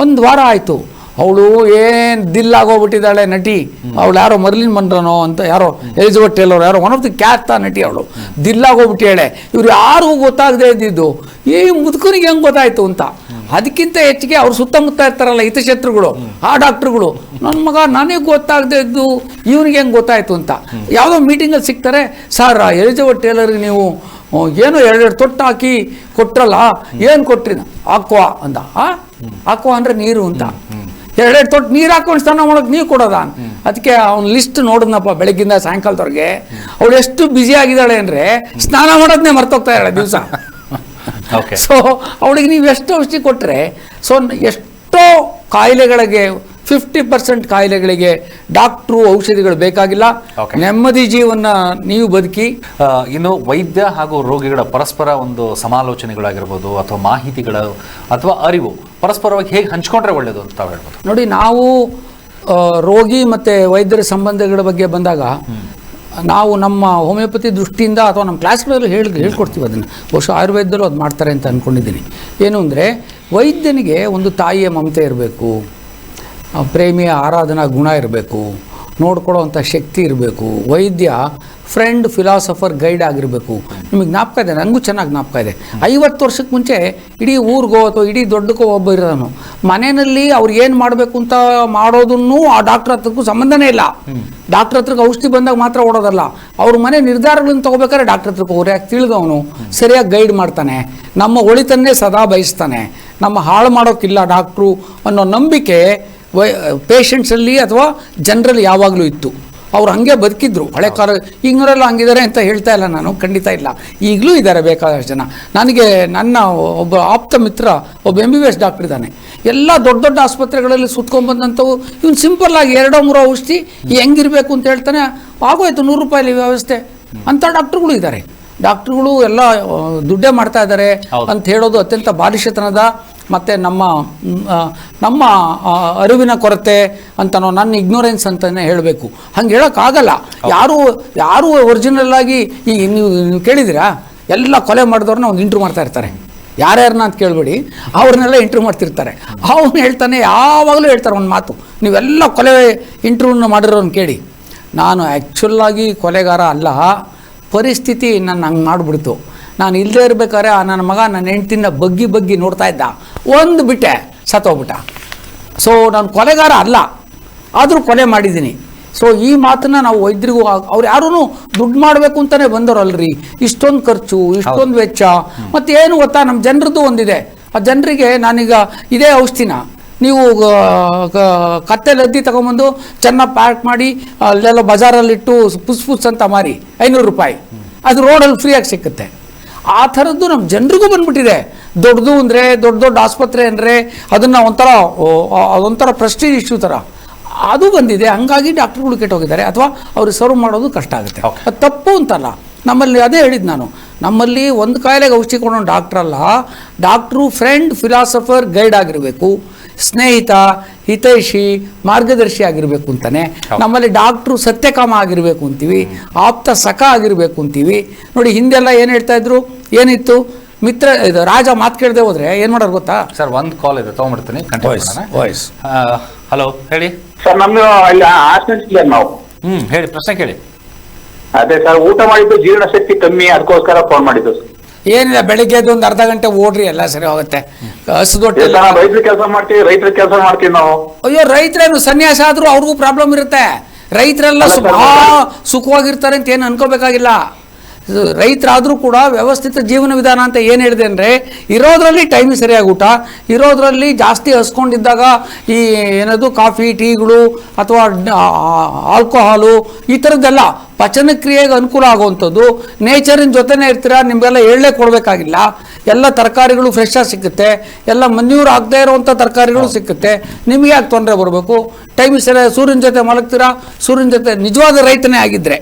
1 ವಾರ ಆಯಿತು. ಅವಳು ಏನು ದಿಲ್ಲಾಗೋಗ್ಬಿಟ್ಟಿದ್ದಾಳೆ ನಟಿ. ಅವಳು ಯಾರೋ ಮರ್ಲಿನ್ ಮನ್ರನೋ ಅಂತ ಯಾರೋ ಎಲಿಜಬೆತ್ ಟೇಲರ್ ಯಾರೋ ಒನ್ ಆಫ್ ದಿ ಖ್ಯಾತ ನಟಿ ಅವಳು. ದಿಲ್ಲಾಗೋಗ್ಬಿಟ್ಟಿದ್ದಾಳೆ. ಇವ್ರು ಯಾರಿಗೂ ಗೊತ್ತಾಗದೇ ಇದ್ದಿದ್ದು ಈ ಮುದುಕನಿಗೆ ಹೆಂಗೆ ಗೊತ್ತಾಯ್ತು ಅಂತ. ಅದಕ್ಕಿಂತ ಹೆಚ್ಚಿಗೆ ಅವ್ರು ಸುತ್ತಮುತ್ತ ಇರ್ತಾರಲ್ಲ ಹಿತಶತ್ರುಗಳು, ಆ ಡಾಕ್ಟ್ರುಗಳು, ನನ್ನ ಮಗ ನನಗೆ ಗೊತ್ತಾಗದೇ ಇದ್ದು ಇವ್ರಿಗೆ ಹೆಂಗೆ ಗೊತ್ತಾಯ್ತು ಅಂತ. ಯಾವುದೋ ಮೀಟಿಂಗಲ್ಲಿ ಸಿಗ್ತಾರೆ, ಸರ್ ಎಲಿಜಬೆತ್ ಟೇಲರ್ಗೆ ನೀವು ಏನೋ 2 ತೊಟ್ಟು ಹಾಕಿ ಕೊಟ್ರಲ್ಲ, ಏನು ಕೊಟ್ರಿ? ಆಕ್ವಾ ಅಂದ. ಆಕ್ವಾ ಅಂದರೆ ನೀರು ಅಂತ. 2 ತೊಟ್ಟು ನೀರು ಹಾಕೊಂಡು ಸ್ನಾನ ಮಾಡೋಕೆ ನೀರು ಕೊಡೋದ? ಅದಕ್ಕೆ ಅವ್ನ ಲಿಸ್ಟ್ ನೋಡಿದ್ನಪ್ಪ ಬೆಳಗ್ಗಿಂದ ಸಾಯಂಕಾಲದವರೆಗೆ. ಅವಳು ಎಷ್ಟು ಬ್ಯುಸಿ ಆಗಿದ್ದಾಳೆ ಅಂದರೆ ಸ್ನಾನ ಮಾಡೋದನ್ನೇ ಮರ್ತೋಗ್ತಾ ಇದ್ದಾಳೆ ದಿವಸ. ಸೊ ಅವಳಿಗೆ ನೀವು ಎಷ್ಟು ಔಷಧಿ ಕೊಟ್ಟರೆ, ಸೊ ಎಷ್ಟೋ ಕಾಯಿಲೆಗಳಿಗೆ 50% ಕಾಯಿಲೆಗಳಿಗೆ ಡಾಕ್ಟ್ರು ಔಷಧಿಗಳು ಬೇಕಾಗಿಲ್ಲ. ನೆಮ್ಮದಿ ಜೀವನ ನೀವು ಬದುಕಿ. ಇನ್ನು ವೈದ್ಯ ಹಾಗೂ ರೋಗಿಗಳ ಪರಸ್ಪರ ಒಂದು ಸಮಾಲೋಚನೆಗಳಾಗಿರ್ಬೋದು ಅಥವಾ ಮಾಹಿತಿಗಳು ಅಥವಾ ಅರಿವು ಪರಸ್ಪರವಾಗಿ ಹೇಗೆ ಹಂಚ್ಕೊಂಡ್ರೆ ಒಳ್ಳೇದು ಅಂತ ತಾವು ಹೇಳ್ಬೋದು. ನೋಡಿ, ನಾವು ರೋಗಿ ಮತ್ತು ವೈದ್ಯರ ಸಂಬಂಧಗಳ ಬಗ್ಗೆ ಬಂದಾಗ ನಾವು ನಮ್ಮ ಹೋಮಿಯೋಪತಿ ದೃಷ್ಟಿಯಿಂದ ಅಥವಾ ನಮ್ಮ ಕ್ಲಾಸ್ಗಳಲ್ಲಿ ಹೇಳ್ಕೊಡ್ತೀವಿ ಅದನ್ನು. ಬಹುಶಃ ಆಯುರ್ವೇದದಲ್ಲೂ ಅದು ಮಾಡ್ತಾರೆ ಅಂತ ಅಂದ್ಕೊಂಡಿದ್ದೀನಿ. ಏನು ಅಂದರೆ, ವೈದ್ಯನಿಗೆ ಒಂದು ತಾಯಿಯ ಮಮತೆ ಇರಬೇಕು, ಪ್ರೇಮಿಯ ಆರಾಧನಾ ಗುಣ ಇರಬೇಕು, ನೋಡ್ಕೊಳ್ಳೋವಂಥ ಶಕ್ತಿ ಇರಬೇಕು. ವೈದ್ಯ ಫ್ರೆಂಡ್, ಫಿಲಾಸಫರ್, ಗೈಡ್ ಆಗಿರಬೇಕು. ನಿಮಗೆ ಜ್ಞಾಪಕ ಇದೆ, ನನಗೂ ಚೆನ್ನಾಗಿ ಜ್ಞಾಪಕ ಇದೆ. 50 ವರ್ಷಕ್ಕೆ ಮುಂಚೆ ಇಡೀ ಊರಿಗೋ ಅಥವಾ ಇಡೀ ದೊಡ್ಡಕ್ಕೋ ಒಬ್ಬ ಇರೋನು ಮನೆಯಲ್ಲಿ ಅವ್ರು ಏನು ಮಾಡಬೇಕು ಅಂತ ಮಾಡೋದನ್ನು ಆ ಡಾಕ್ಟ್ರ್ ಹತ್ರಕ್ಕೂ ಸಂಬಂಧನೇ ಇಲ್ಲ. ಡಾಕ್ಟ್ರ್ ಹತ್ರಕ್ಕೆ ಔಷಧಿ ಬಂದಾಗ ಮಾತ್ರ ಓಡೋದಲ್ಲ, ಅವ್ರ ಮನೆ ನಿರ್ಧಾರಗಳನ್ನು ತೊಗೋಬೇಕಾದ್ರೆ ಡಾಕ್ಟ್ರ್ ಹತ್ರಕ್ಕೆ ಅವ್ರು ತಿಳಿದವನು ಸರಿಯಾಗಿ ಗೈಡ್ ಮಾಡ್ತಾನೆ, ನಮ್ಮ ಒಳಿತನ್ನೇ ಸದಾ ಬಯಸ್ತಾನೆ, ನಮ್ಮ ಹಾಳು ಮಾಡೋಕ್ಕಿಲ್ಲ ಡಾಕ್ಟ್ರು ಅನ್ನೋ ನಂಬಿಕೆ ಪೇಷಂಟ್ಸಲ್ಲಿ ಅಥವಾ ಜನರಲ್ಲಿ ಯಾವಾಗಲೂ ಇತ್ತು. ಅವ್ರು ಹಾಗೆ ಬದುಕಿದ್ರು ಹಳೆ ಕಾಲ. ಈಗಿನವರೆಲ್ಲ ಹಂಗಿದ್ದಾರೆ ಅಂತ ಹೇಳ್ತಾ ಇಲ್ಲ ನಾನು, ಖಂಡಿತ ಇಲ್ಲ, ಈಗಲೂ ಇದ್ದಾರೆ ಬೇಕಾದಷ್ಟು ಜನ. ನನಗೆ ನನ್ನ ಒಬ್ಬ ಆಪ್ತ ಮಿತ್ರ ಒಬ್ಬ MBBS ಡಾಕ್ಟ್ರ್ ಇದ್ದಾನೆ. ಎಲ್ಲ ದೊಡ್ಡ ದೊಡ್ಡ ಆಸ್ಪತ್ರೆಗಳಲ್ಲಿ ಸುತ್ಕೊಂಡ್ಬಂದಂಥವು ಇವನು ಸಿಂಪಲ್ಲಾಗಿ 2-3 ಔಷಧಿ ಹೆಂಗಿರಬೇಕು ಅಂತ ಹೇಳ್ತಾನೆ, ಆಗೋಯ್ತು 100 ರೂಪಾಯಿ ವ್ಯವಸ್ಥೆ ಅಂಥ ಡಾಕ್ಟ್ರುಗಳು ಇದ್ದಾರೆ. ಡಾಕ್ಟ್ರುಗಳು ಎಲ್ಲ ದುಡ್ಡೇ ಮಾಡ್ತಾ ಇದ್ದಾರೆ ಅಂತ ಹೇಳೋದು ಅತ್ಯಂತ ಬಾಲಿಶತನದ ಮತ್ತು ನಮ್ಮ ಅರಿವಿನ ಕೊರತೆ ಅಂತನೋ, ನನ್ನ ಇಗ್ನೋರೆನ್ಸ್ ಅಂತಲೇ ಹೇಳಬೇಕು. ಹಂಗೆ ಹೇಳೋಕ್ಕಾಗಲ್ಲ. ಯಾರು ಒರಿಜಿನಲ್ ಆಗಿ ಈ ನೀವು ಕೇಳಿದ್ದೀರಾ, ಎಲ್ಲ ಕೊಲೆ ಮಾಡಿದವ್ರನ್ನ ಒಂದು ಇಂಟ್ರ್ಯೂ ಮಾಡ್ತಾ ಇರ್ತಾರೆ. ಯಾರ್ಯಾರನ್ನ ಅಂತ ಕೇಳಬೇಡಿ, ಅವ್ರನ್ನೆಲ್ಲ ಇಂಟ್ರ್ಯೂ ಮಾಡ್ತಿರ್ತಾರೆ. ಅವನು ಹೇಳ್ತಾನೆ, ಯಾವಾಗಲೂ ಹೇಳ್ತಾರೆ ಒಂದು ಮಾತು, ನೀವೆಲ್ಲ ಕೊಲೆ ಇಂಟ್ರ್ಯೂನ ಮಾಡಿರೋನು ಕೇಳಿ, ನಾನು ಆ್ಯಕ್ಚುಲಾಗಿ ಕೊಲೆಗಾರ ಅಲ್ಲ, ಪರಿಸ್ಥಿತಿ ನನ್ನ ಹಂಗೆ ಮಾಡಿಬಿಡ್ತು. ನಾನು ಇಲ್ಲದೇ ಇರಬೇಕಾದ್ರೆ ನನ್ನ ಮಗ ನನ್ನ ಹೆಂಡ್ತಿನ ಬಗ್ಗಿ ನೋಡ್ತಾ ಇದ್ದ, ಒಂದು ಬಿಟ್ಟೆ ಸತ್ತೋಗ್ಬಿಟ್ಟ. ಸೊ ನಾನು ಕೊಲೆಗಾರ ಅಲ್ಲ, ಆದರೂ ಕೊಲೆ ಮಾಡಿದ್ದೀನಿ. ಸೊ ಈ ಮಾತನ್ನು ನಾವು ವೈದ್ಯರಿಗೂ, ಅವ್ರು ಯಾರೂ ದುಡ್ಡು ಮಾಡಬೇಕು ಅಂತಲೇ ಬಂದವರಲ್ರಿ, ಇಷ್ಟೊಂದು ಖರ್ಚು, ಇಷ್ಟೊಂದು ವೆಚ್ಚ. ಮತ್ತು ಏನು ಗೊತ್ತಾ, ನಮ್ಮ ಜನರದ್ದು ಒಂದಿದೆ. ಆ ಜನರಿಗೆ ನಾನೀಗ ಇದೇ ಔಷಧಿನ ನೀವು ಕತ್ತೆ ಲದ್ದಿ ತಗೊಂಬಂದು ಚೆನ್ನಾಗಿ ಪ್ಯಾಕ್ ಮಾಡಿ ಅಲ್ಲೆಲ್ಲ ಬಜಾರಲ್ಲಿಟ್ಟು ಪುಸ್ ಅಂತ ಮಾರಿ 500 ರೂಪಾಯಿ, ಅದು ರೋಡಲ್ಲಿ ಫ್ರೀಯಾಗಿ ಸಿಕ್ಕುತ್ತೆ. ಆ ಥರದ್ದು ನಮ್ಮ ಜನರಿಗೂ ಬಂದ್ಬಿಟ್ಟಿದೆ. ದೊಡ್ಡದು ಅಂದರೆ ದೊಡ್ಡ ಆಸ್ಪತ್ರೆ ಅಂದರೆ ಅದನ್ನು ಒಂಥರ ಪ್ರೆಸ್ಟೀಜ್ ಇಶ್ಯೂ ಥರ ಅದು ಬಂದಿದೆ. ಹಂಗಾಗಿ ಡಾಕ್ಟ್ರುಗಳು ಕೆಟ್ಟೋಗಿದ್ದಾರೆ ಅಥವಾ ಅವ್ರಿಗೆ ಸರ್ವ್ ಮಾಡೋದು ಕಷ್ಟ ಆಗುತ್ತೆ. ಅದು ತಪ್ಪು ಅಂತಲ್ಲ. ನಮ್ಮಲ್ಲಿ ಅದೇ ಹೇಳಿದ್ದು ನಾನು, ನಮ್ಮಲ್ಲಿ ಒಂದು ಕಾಯಿಲೆಗೆ ಔಷಧಿ ಕೊಡೋ ಡಾಕ್ಟ್ರಲ್ಲ, ಡಾಕ್ಟ್ರು ಫ್ರೆಂಡ್, ಫಿಲಾಸಫರ್, ಗೈಡ್ ಆಗಿರಬೇಕು, ಸ್ನೇಹಿತ, ಹಿತೈಷಿ, ಮಾರ್ಗದರ್ಶಿ ಆಗಿರಬೇಕು ಅಂತಾನೆ. ನಮ್ಮಲ್ಲಿ ಡಾಕ್ಟ್ರು ಸತ್ಯಕಾಮ ಆಗಿರಬೇಕು ಅಂತೀವಿ, ಆಪ್ತ ಸಖ ಆಗಿರಬೇಕು ಅಂತೀವಿ. ನೋಡಿ, ಹಿಂದೆಲ್ಲ ಏನು ಹೇಳ್ತಾ ಇದ್ರು, ಏನಿತ್ತು, ಮಿತ್ರ ಇದು ರಾಜ ಮಾತು ಕೇಳದೆ ಹೋದ್ರೆ ಏನು ಮಾಡೋರು ಗೊತ್ತಾ ಸರ್? ಒಂದು ಕಾಲ್ ಇದೆ, ತೊಗೊಂಡ್ಬಿಡ್ತೀನಿ. ವಾಯ್ಸ್. ಹಲೋ, ಹೇಳಿ ಸರ್. ನಮ್ದು ಅಲ್ಲಿ ಹಾಸ್ಪಿಟಲ್ ನಾವು ಹೇಳಿ, ಪ್ರಶ್ನೆ ಕೇಳಿ. ಅದೇ ಸರ್, ಊಟ ಮಾಡಿದ್ದು ಜೀರ್ಣಶಕ್ತಿ ಕಮ್ಮಿ, ಅದಕ್ಕೋಸ್ಕರ ಫೋನ್ ಮಾಡಿದ್ದು ಸರ್. ಏನಿಲ್ಲ, ಬೆಳಿಗ್ಗೆ ಒಂದು ಅರ್ಧ ಗಂಟೆ ಓಡ್ರಿ, ಎಲ್ಲ ಸರಿ ಹೋಗುತ್ತೆ. ಹಸುದೊಟ್ಟೆ ರೈತರ ಕೆಲಸ ಮಾಡ್ತೀವಿ, ರೈತರ ಕೆಲಸ ಮಾಡ್ತೀವಿ ನಾವು. ಅಯ್ಯೋ, ರೈತರೇನು ಸನ್ಯಾಸ ಆದ್ರೂ ಅವ್ರಿಗೂ ಪ್ರಾಬ್ಲಮ್ ಇರುತ್ತೆ. ರೈತರೆಲ್ಲ ಸುಖವಾಗಿರ್ತಾರೆ ಅಂತ ಏನು ಅನ್ಕೋಬೇಕಾಗಿಲ್ಲ. ರೈತರಾದರೂ ಕೂಡ ವ್ಯವಸ್ಥಿತ ಜೀವನ ವಿಧಾನ ಅಂತ ಏನು ಹೇಳಿದೆ ಅಂದರೆ, ಇರೋದ್ರಲ್ಲಿ ಟೈಮಿಗೆ ಸರಿಯಾಗಿ ಊಟ, ಇರೋದ್ರಲ್ಲಿ ಜಾಸ್ತಿ ಹಸ್ಕೊಂಡಿದ್ದಾಗ ಈ ಏನದು ಕಾಫಿ, ಟೀಗಳು ಅಥವಾ ಆಲ್ಕೋಹಾಲು ಈ ಥರದ್ದೆಲ್ಲ ಪಚನ ಕ್ರಿಯೆಗೆ ಅನುಕೂಲ ಆಗುವಂಥದ್ದು. ನೇಚರಿನ ಜೊತೆನೇ ಇರ್ತೀರ, ನಿಮಗೆಲ್ಲ ಎಳ್ಳೆ ಕೊಡಬೇಕಾಗಿಲ್ಲ. ಎಲ್ಲ ತರಕಾರಿಗಳು ಫ್ರೆಶ್ ಆಗಿ ಸಿಗುತ್ತೆ, ಎಲ್ಲ ಮನ್ಯೂರು ಆಗದೆ ಇರುವಂಥ ತರಕಾರಿಗಳು ಸಿಕ್ಕುತ್ತೆ. ನಿಮಗೆ ಯಾಕೆ ತೊಂದರೆ ಬರಬೇಕು? ಟೈಮಿಗೆ ಸರಿಯಾಗಿ ಸೂರ್ಯನ ಜೊತೆ ಮಲಗ್ತೀರಾ, ಸೂರ್ಯನ ಜೊತೆ ನಿಜವಾದ ರೈತನೇ ಆಗಿದ್ದರೆ,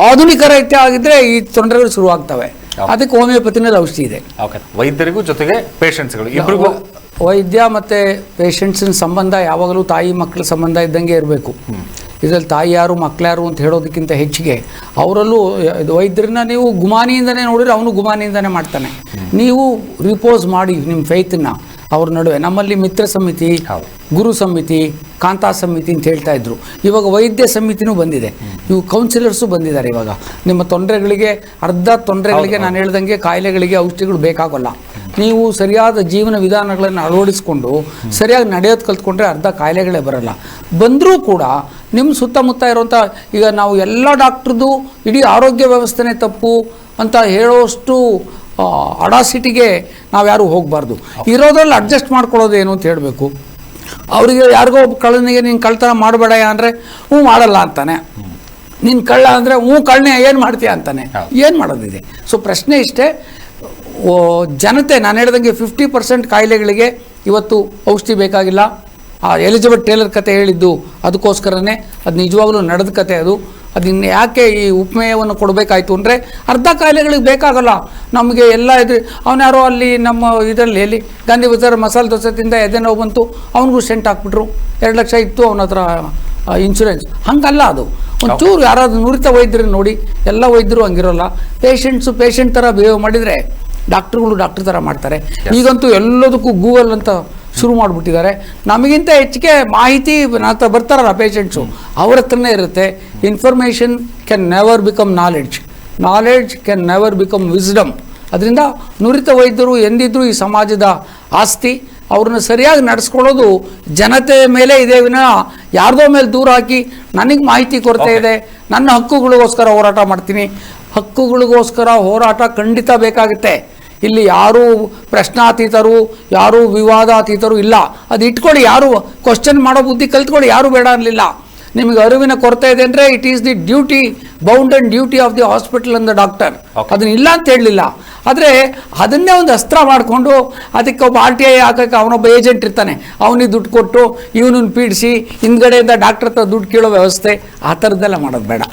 ಆಧುನಿಕ ರೈತ ಆಗಿದ್ರೆ ಈ ತೊಂದರೆಗಳು ಶುರುವಾಗ್ತವೆ. ಅದಕ್ಕೆ ಹೋಮಿಯೋಪತಿನಲ್ಲಿ ಔಷಧಿ ಇದೆ. ವೈದ್ಯರಿಗೂ ಜೊತೆಗೆ ಪೇಷಂಟ್ಸ್ಗಳು ಇಬ್ಬರಿಗೂ, ವೈದ್ಯ ಮತ್ತು ಪೇಷಂಟ್ಸಿನ ಸಂಬಂಧ ಯಾವಾಗಲೂ ತಾಯಿ ಮಕ್ಕಳ ಸಂಬಂಧ ಇದ್ದಂಗೆ ಇರಬೇಕು. ಇದರಲ್ಲಿ ತಾಯಿ ಯಾರು ಮಕ್ಕಳು ಯಾರು ಅಂತ ಹೇಳೋದಕ್ಕಿಂತ ಹೆಚ್ಚಿಗೆ ಅವರಲ್ಲೂ ಇದು ವೈದ್ಯರನ್ನ ನೀವು ಗುಮಾನಿಯಿಂದನೇ ನೋಡಿದ್ರೆ ಅವನು ಗುಮಾನಿಯಿಂದನೇ ಮಾಡ್ತಾನೆ. ನೀವು ರಿಪೋಸ್ ಮಾಡಿ ನಿಮ್ಮ ಫೇತನ್ನ, ಅವ್ರ ನಡುವೆ. ನಮ್ಮಲ್ಲಿ ಮಿತ್ರ ಸಮಿತಿ, ಗುರು ಸಮಿತಿ, ಕಾಂತಾ ಸಮಿತಿ ಅಂತ ಹೇಳ್ತಾ ಇದ್ರು. ಇವಾಗ ವೈದ್ಯ ಸಮಿತಿನೂ ಬಂದಿದೆ, ಇವು ಕೌನ್ಸಿಲರ್ಸು ಬಂದಿದ್ದಾರೆ. ಇವಾಗ ನಿಮ್ಮ ತೊಂದರೆಗಳಿಗೆ, ಅರ್ಧ ತೊಂದರೆಗಳಿಗೆ ನಾನು ಹೇಳ್ದಂಗೆ ಕಾಯಿಲೆಗಳಿಗೆ ಔಷಧಿಗಳು ಬೇಕಾಗಲ್ಲ. ನೀವು ಸರಿಯಾದ ಜೀವನ ವಿಧಾನಗಳನ್ನು ಅಳವಡಿಸ್ಕೊಂಡು ಸರಿಯಾಗಿ ನಡೆಯೋದು ಕಲ್ತ್ಕೊಂಡ್ರೆ ಅರ್ಧ ಕಾಯಿಲೆಗಳೇ ಬರಲ್ಲ. ಬಂದರೂ ಕೂಡ ನಿಮ್ಮ ಸುತ್ತಮುತ್ತ ಇರುವಂಥ, ಈಗ ನಾವು ಎಲ್ಲ ಡಾಕ್ಟ್ರದ್ದು ಇಡೀ ಆರೋಗ್ಯ ವ್ಯವಸ್ಥೆನೇ ತಪ್ಪು ಅಂತ ಹೇಳೋಷ್ಟು ಅಡಾಸಿಟಿಗೆ ನಾವು ಯಾರೂ ಹೋಗಬಾರ್ದು. ಇರೋದ್ರಲ್ಲಿ ಅಡ್ಜಸ್ಟ್ ಮಾಡ್ಕೊಳ್ಳೋದೇನು ಅಂತ ಹೇಳಬೇಕು. ಅವರಿಗೆ ಯಾರಿಗೋ ಒಬ್ಬ ಕಳ್ಳನಿಗೆ ನೀನು ಕಳ್ತನ ಮಾಡಬೇಡ ಅಂದರೆ ಹ್ಞೂ ಮಾಡಲ್ಲ ಅಂತಾನೆ, ನೀನು ಕಳ್ಳ ಅಂದರೆ ಹ್ಞೂ ಕಳ್ಳನೆ ಏನು ಮಾಡ್ತೀಯ ಅಂತಾನೆ. ಏನು ಮಾಡೋದಿದೆ? ಸೊ ಪ್ರಶ್ನೆ ಇಷ್ಟೇ, ಜನತೆ ನಾನು ಹೇಳ್ದಂಗೆ 50% ಕಾಯಿಲೆಗಳಿಗೆ ಇವತ್ತು ಔಷಧಿ ಬೇಕಾಗಿಲ್ಲ. ಆ ಎಲಿಜಬೆತ್ ಟೇಲರ್ ಕತೆ ಹೇಳಿದ್ದು ಅದಕ್ಕೋಸ್ಕರನೇ, ಅದು ನಿಜವಾಗ್ಲೂ ನಡೆದ ಕತೆ. ಇನ್ನು ಯಾಕೆ ಈ ಉಪಮೇಯವನ್ನು ಕೊಡಬೇಕಾಯ್ತು ಅಂದರೆ ಅರ್ಧ ಕಾಯಿಲೆಗಳಿಗೆ ಬೇಕಾಗಲ್ಲ ನಮಗೆ. ಎಲ್ಲ ಇದ್ರೆ ಅವನ್ಯಾರೋ ಅಲ್ಲಿ ನಮ್ಮ ಇದರಲ್ಲಿ ಎಲ್ಲಿ ಗಾಂಧಿ ಬಜಾರ್ ಮಸಾಲೆ ದೋಸೆ ತಿಂದ ಎದೆ ನೋವು ಬಂತು, ಅವನಿಗೂ ಸೆಂಟ್ ಹಾಕ್ಬಿಟ್ರು, 2 ಲಕ್ಷ ಇತ್ತು ಅವನ ಹತ್ರ ಇನ್ಶೂರೆನ್ಸ್. ಹಂಗಲ್ಲ ಅದು. ಒಂಚೂರು ಯಾರಾದ್ರೂ ನುರಿತ ವೈದ್ಯರು ನೋಡಿ, ಎಲ್ಲ ವೈದ್ಯರು ಹಂಗಿರೋಲ್ಲ. ಪೇಷಂಟ್ ಥರ ಬಿಹೇವ್ ಮಾಡಿದರೆ ಡಾಕ್ಟ್ರುಗಳು ಡಾಕ್ಟ್ರ್ ಥರ ಮಾಡ್ತಾರೆ. ಈಗಂತೂ ಎಲ್ಲದಕ್ಕೂ ಗೂಗಲ್ ಅಂತ ಶುರು ಮಾಡಿಬಿಟ್ಟಿದ್ದಾರೆ. ನಮಗಿಂತ ಹೆಚ್ಚಿಗೆ ಮಾಹಿತಿ ಹತ್ರ ಬರ್ತಾರಲ್ಲ ಪೇಷಂಟ್ಸು, ಅವ್ರ ಹತ್ರನೇ ಇರುತ್ತೆ. Information can never become knowledge can never become wisdom. ಅದರಿಂದ ನುರಿತ ವೈದ್ಯರು ಎಂದಿದ್ರೂ ಈ ಸಮಾಜದ ಆಸ್ತಿ. ಅವ್ರನ್ನ ಸರಿಯಾಗಿ ನಡೆಸ್ಕೊಳ್ಳೋದು ಜನತೆ ಮೇಲೆ ಇದೆ ವಿನ ಯಾರ್ದೋ ಮೇಲೆ ದೂರ ಹಾಕಿ ನನಗೆ ಮಾಹಿತಿ ಕೊರತೆ ಇದೆ, ನನ್ನ ಹಕ್ಕುಗಳಿಗೋಸ್ಕರ ಹೋರಾಟ ಮಾಡ್ತೀನಿ. ಹಕ್ಕುಗಳಿಗೋಸ್ಕರ ಹೋರಾಟ ಖಂಡಿತ ಬೇಕಾಗುತ್ತೆ. ಇಲ್ಲಿ ಯಾರೂ ಪ್ರಶ್ನಾತೀತರು, ಯಾರೂ ವಿವಾದಾತೀತರು ಇಲ್ಲ. ಅದು ಇಟ್ಕೊಳ್ಳಿ, ಯಾರು ಕ್ವಶನ್ ಮಾಡೋ ಬುದ್ಧಿ ಕಲ್ತ್ಕೊಳ್ಳಿ, ಯಾರೂ ಬೇಡ ಅನ್ನಲಿಲ್ಲ. ನಿಮಗೆ ಅರಿವಿನ ಕೊರತೆ ಇದೆ ಅಂದರೆ it is the duty, bound and duty of the hospital and the doctor. ಅದನ್ನ ಇಲ್ಲ ಅಂತ ಹೇಳಲಿಲ್ಲ. ಆದರೆ ಅದನ್ನೇ ಒಂದು ಅಸ್ತ್ರ ಮಾಡಿಕೊಂಡು ಅದಕ್ಕೆ ಒಬ್ಬ RTI ಹಾಕೋಕ್ಕೆ ಅವನೊಬ್ಬ ಏಜೆಂಟ್ ಇರ್ತಾನೆ, ಅವನಿಗೆ ದುಡ್ಡು ಕೊಟ್ಟು ಇವನನ್ನು ಪೀಡಿಸಿ ಹಿಂದ್ಗಡೆಯಿಂದ ಡಾಕ್ಟರ್ ಹತ್ರ ದುಡ್ಡು ಕೇಳೋ ವ್ಯವಸ್ಥೆ, ಆ ಥರದ್ದೆಲ್ಲ ಮಾಡೋದು ಬೇಡ.